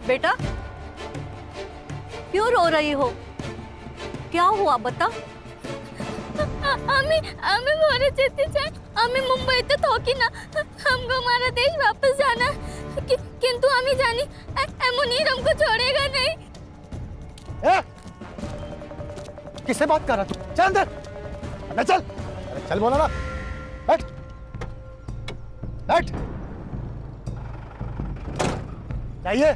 बेटा, क्यों रो रही हो? क्या हुआ बता? आम्ही मोरेचे चाय आम्ही मुंबईत थोकी ना हमको हमारा देश वापस जाना किंतु आम्ही जानी मुनीर हमको छोड़ेगा नहीं। किससे बात कर रहा तू? चल अंदर। अबे चल। अरे चल बोला ना। बैठ। बैठ। चाहिए?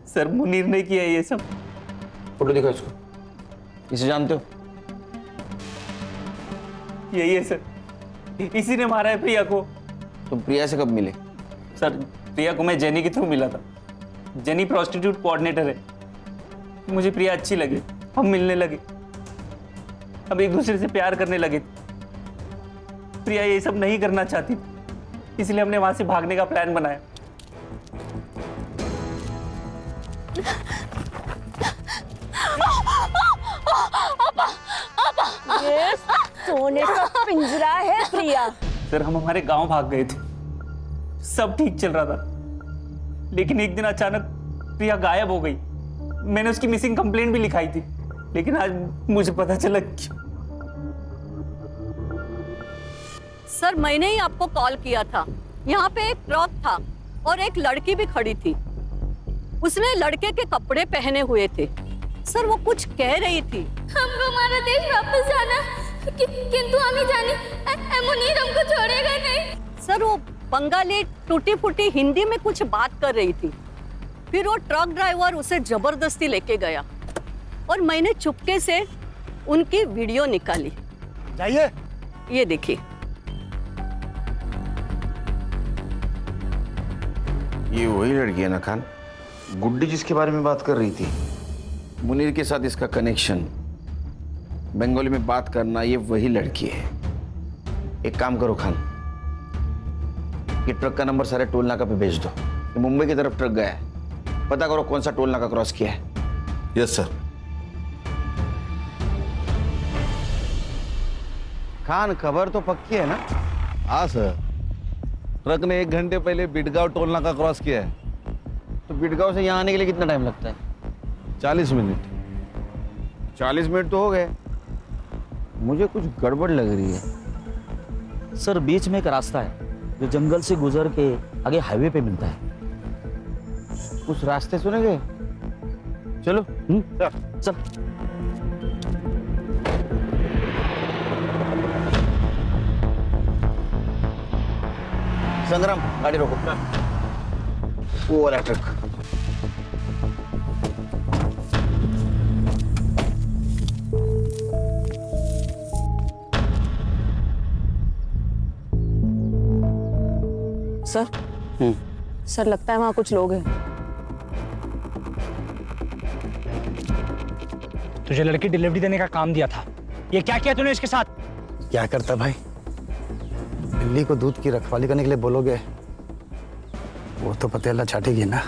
सर मुनीर ने किया ये सब। फोटो दिखाओ इसको। इसे जानते हो? यही है सर, इसी ने मारा है प्रिया को। तुम प्रिया से कब मिले? सर प्रिया को मैं जेनी के थ्रू मिला था। जेनी प्रोस्टिट्यूट कोऑर्डिनेटर है। मुझे प्रिया अच्छी लगी, हम मिलने लगे, अब एक दूसरे से प्यार करने लगे। प्रिया ये सब नहीं करना चाहती, इसलिए हमने वहां से भागने का प्लान बनाया। ये सोने का पिंजरा है प्रिया। सर हम हमारे गांव भाग गए थे, सब ठीक चल रहा था, लेकिन एक दिन अचानक प्रिया गायब हो गई। मैंने उसकी मिसिंग कंप्लेंट भी लिखाई थी, लेकिन आज मुझे पता चला कि सर मैंने ही आपको कॉल किया था। यहाँ पे एक ट्रक था और एक लड़की भी खड़ी थी। उसने लड़के के कपड़े पहने हुए थे। सर वो कुछ कह रही थी, हमको हमारा देश वापस जाना किंतु हमें जानी मुनीर हमको छोड़ेगा नहीं। सर वो बंगाली टूटी फूटी हिंदी में कुछ बात कर रही थी। फिर वो ट्रक ड्राइवर उसे जबरदस्ती लेके गया और मैंने चुपके से उनकी वीडियो निकाली। चाहिए? ये देखिए। ये वही लड़की है ना खान, गुड्डी जिसके बारे में बात कर रही थी। मुनीर के साथ इसका कनेक्शन, बंगाली में बात करना, ये वही लड़की है। एक काम करो खान, ये ट्रक का नंबर सारे टोल नाका पे भेज दो। ये मुंबई की तरफ ट्रक गया है, पता करो कौन सा टोल नाका क्रॉस किया है। Yes sir. खान खबर तो पक्की है ना? हाँ सर, ट्रक ने 1 घंटे पहले बिडगांव टोल नाका क्रॉस किया है। तो बिडगांव से यहाँ आने के लिए कितना टाइम लगता है? 40 मिनट। 40 मिनट तो हो गए। मुझे कुछ गड़बड़ लग रही है। सर बीच में एक रास्ता है जो जंगल से गुजर के आगे हाईवे पे मिलता है। उस रास्ते सुनेंगे? चलो। चल। संग्राम गाड़ी रोको। वो वाला ट्रक। सर सर लगता है वहां कुछ लोग हैं। तुझे लड़की डिलीवरी देने का काम दिया था, ये क्या किया तूने इसके साथ? क्या करता भाई? बिल्ली को दूध की रखवाली करने के लिए बोलोगे, वो तो पतेला चाटेगी ना।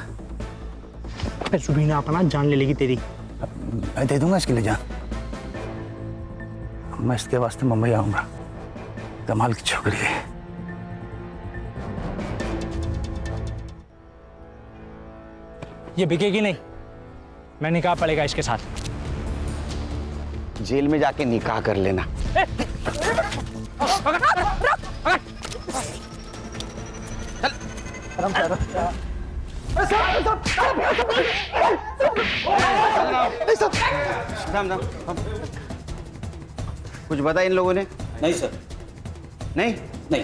सुबीना अपना जान ले लेगी तेरी। मैं दे दूंगा इसके लिए जान। मैं इसके वास्ते मुंबई आऊंगा। कमाल की छोकरी है। ये बिकेगी नहीं, मैं निकाह पड़ेगा इसके साथ। जेल में जाके निकाह कर लेना। कुछ बता इन लोगों ने? नहीं सर। नहीं? नहीं।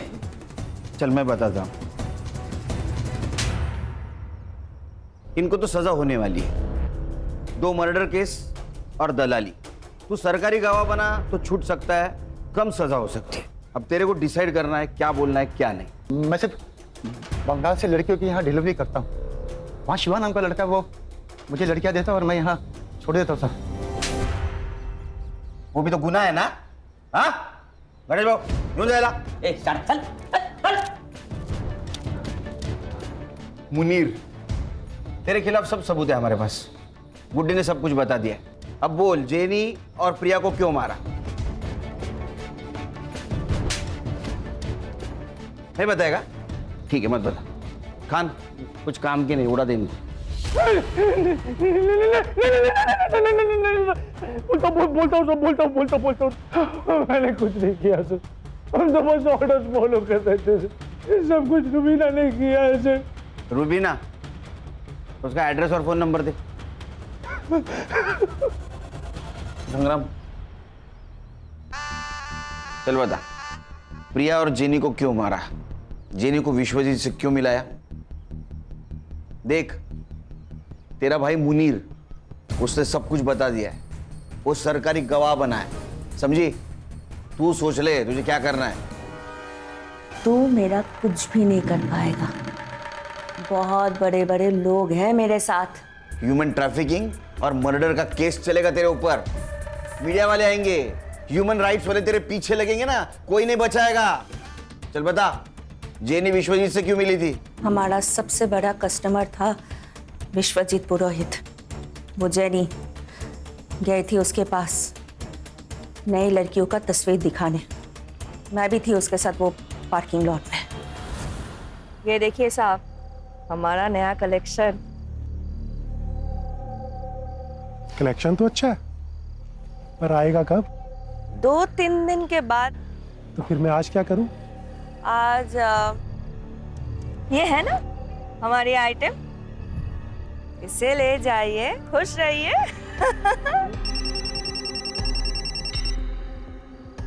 चल मैं बताता हूं। इनको तो सजा होने वाली है। 2 मर्डर केस और दलाली। तू सरकारी गवाह बना तो छूट सकता है, कम सजा हो सकती है। अब तेरे को डिसाइड करना है क्या बोलना है क्या नहीं। मैं सिर्फ बंगाल से लड़कियों की यहाँ डिलीवरी करता हूँ। वहाँ शिवा नाम का लड़का, वो मुझे लड़कियाँ देता और मैं यहाँ छोड़ देता हूँ सर। वो भी तो गुनाह है ना? हाँ गणेश भाऊ यूं जाएगा। चल। मुनीर, तेरे खिलाफ सब सबूत है हमारे पास। गुड्डी ने सब कुछ बता दिया। अब बोल, जेनी और प्रिया को क्यों मारा? नहीं बताएगा? ठीक है मत बता। खान कुछ काम की नहीं, उड़ा दे इनको। बोलता हूँ मैंने कुछ नहीं किया सर, हम तो बस ऑर्डर्स फॉलो कर रहे थे, सब कुछ रुबीना ने किया है सर। रूबीना, उसका एड्रेस और फोन नंबर दे। संग्राम, चल बता, प्रिया और जेनी को क्यों मारा, जेनी को विश्वजीत से क्यों मिलाया? देख, तेरा भाई मुनीर, उसने सब कुछ बता दिया है, वो सरकारी गवाह बना है, समझी? तू सोच ले तुझे क्या करना है। तू मेरा कुछ भी नहीं कर पाएगा, बहुत बड़े बड़े लोग हैं मेरे साथ। ह्यूमन ट्रैफिकिंग और मर्डर का केस चलेगा तेरे ऊपर, मीडिया वाले आएंगे, ह्यूमन राइट्स वाले तेरे पीछे लगेंगे ना, कोई नहीं बचाएगा। चल बता, जेनी विश्वजीत से क्यों मिली थी? हमारा सबसे बड़ा कस्टमर था विश्वजीत पुरोहित। वो जेनी गई थी उसके पास नई लड़कियों का तस्वीर दिखाने, मैं भी थी उसके साथ वो पार्किंग लॉट में। ये देखिए साहब, हमारा नया कलेक्शन। कलेक्शन तो अच्छा है, पर आएगा कब? 2-3 दिन के बाद। तो फिर मैं आज क्या करूं? आज ये है ना हमारी आइटम, इसे ले जाइए, खुश रहिए।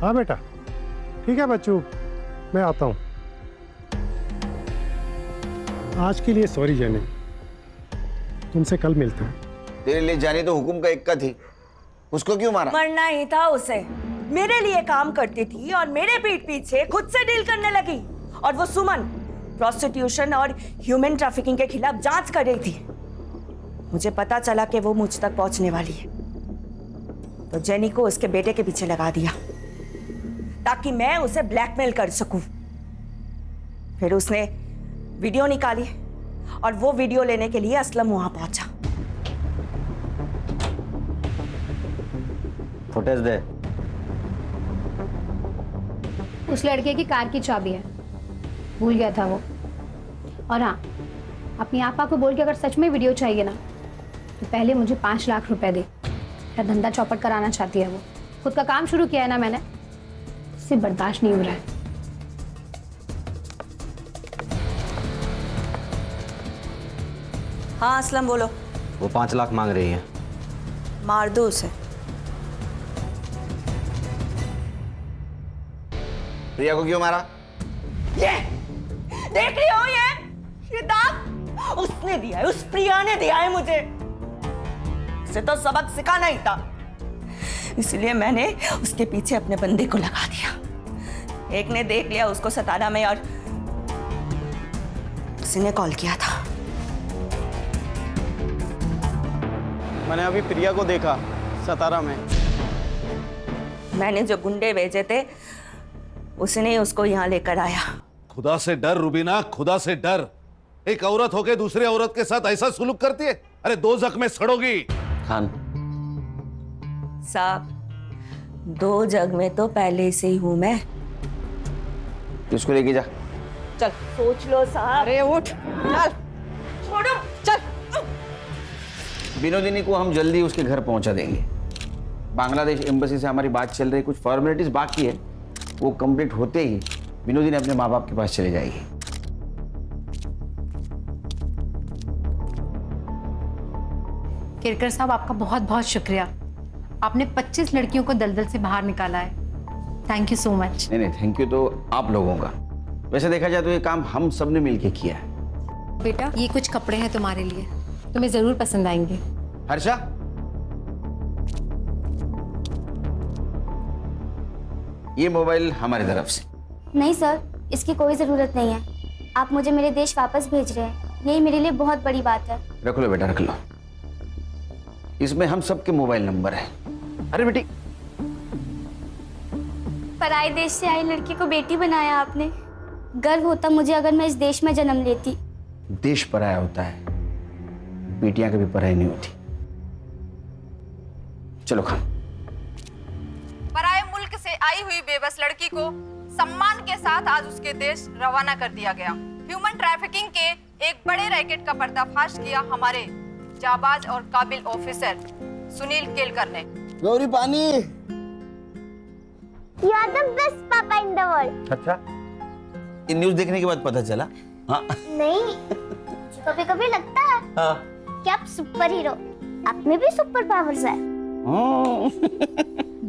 हाँ बेटा, ठीक है बच्चों, मैं आता हूँ। आज के लिए सॉरी जेनी, तुमसे कल मिलते हैं। तेरे लिए जानी तो हुकुम का इक्का थी, उसको क्यों मारा? मरना ही था उसे, मेरे लिए काम करती थी और मेरे पीठ पीछे खुद से डील करने लगी। और वो सुमन प्रोस्टिट्यूशन और ह्यूमन ट्रैफिकिंग के खिलाफ जांच कर रही थी। मुझे पता चला कि वो मुझ तक पहुंचने वाली है, तो जेनी को उसके बेटे के पीछे लगा दिया ताकि मैं उसे ब्लैकमेल कर सकूं। फिर उसने वीडियो निकाली और वो वीडियो लेने के लिए असलम वहां पहुंचा। फुटेज दे। उस लड़के की कार की चाबी है, भूल गया था वो। और हाँ, अपनी आपा को बोल के अगर सच में वीडियो चाहिए ना, तो पहले मुझे 5 लाख रुपए दे। मेरा धंधा चौपट कराना चाहती है वो, खुद का काम शुरू किया है ना मैंने, इससे बर्दाश्त नहीं हो रहा है। हाँ असलम बोलो। वो 5 लाख मांग रही है। मार दो उसे। प्रिया को क्यों मारा? ये देख रही हो, ये दाग उसने दिया है, उस प्रिया ने दिया है मुझे। उसे तो सबक सिखाना ही था, इसलिए मैंने उसके पीछे अपने बंदे को लगा दिया। एक ने देख लिया उसको सतारा में और उसी ने कॉल किया था। मैंने अभी प्रिया को देखा सतारा में। मैंने जो गुंडे भेजे थे उसने उसको यहाँ लेकर आया। खुदा से डर रुबीना, खुदा से डर। एक औरत होके दूसरे औरत के साथ ऐसा सुलूक करती है? अरे 2 जख में सड़ोगी। खान साहब, 2 जग में तो पहले से ही हूं मैं। इसको लेके जा। चल सोच लो साहब। अरे उठ, चल छोड़ो, चल। विनोदिनी को हम जल्दी उसके घर पहुंचा देंगे। बांग्लादेश एम्बेसी से हमारी बात चल रही, कुछ फॉर्मेलिटीज बाकी है, वो कंप्लीट होते ही विनोदिनी अपने माँ बाप के पास चले जाएगी। केरकर साहब, आपका बहुत बहुत शुक्रिया। आपने 25 लड़कियों को दलदल से बाहर निकाला है। Thank you so much. नहीं, थैंक यू तो आप लोगों का। वैसे देखा जाए तो ये काम हम सब ने मिलके किया है। बेटा, ये कुछ कपड़े हैं तुम्हारे लिए, तुम्हें जरूर पसंद आएंगे। हर्षा, ये मोबाइल हमारी तरफ से। नहीं सर, इसकी कोई ज़रूरत नहीं है। आप मुझे मेरे देश वापस भेज रहे हैं, यही मेरे लिए बहुत बड़ी बात है। रख लो बेटा, रख लो। इसमें हम सबके मोबाइल नंबर है। अरे बेटी, पराए देश से आई लड़की को बेटी बनाया आपने। गर्व होता मुझे अगर मैं इस देश में जन्म लेती। देश पराया होता है, बेटियां कभी पराई नहीं होती। चलो खान। पराए मुल्क से आई हुई बेबस लड़की को सम्मान के साथ आज उसके देश रवाना कर दिया गया। ह्यूमन ट्रैफिकिंग के एक बड़े रैकेट का पर्दाफाश किया हमारे जाबाज और काबिल ऑफिसर सुनील केलकर ने। गौरी पानी। You are the best papa in the world. अच्छा, ये न्यूज़ देखने के बाद पता चला? हाँ। नहीं, कभी कभी लगता है हाँ। कि आप सुपर हीरो, आप में भी सुपर पावर्स है।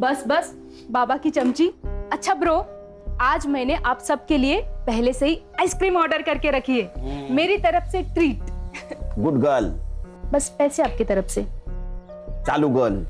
बस बस बाबा की चमची। अच्छा ब्रो, आज मैंने आप सबके लिए पहले से ही आइसक्रीम ऑर्डर करके रखी है, मेरी तरफ से ट्रीट। Good girl. बस पैसे आपकी तरफ से। चालू गर्ल।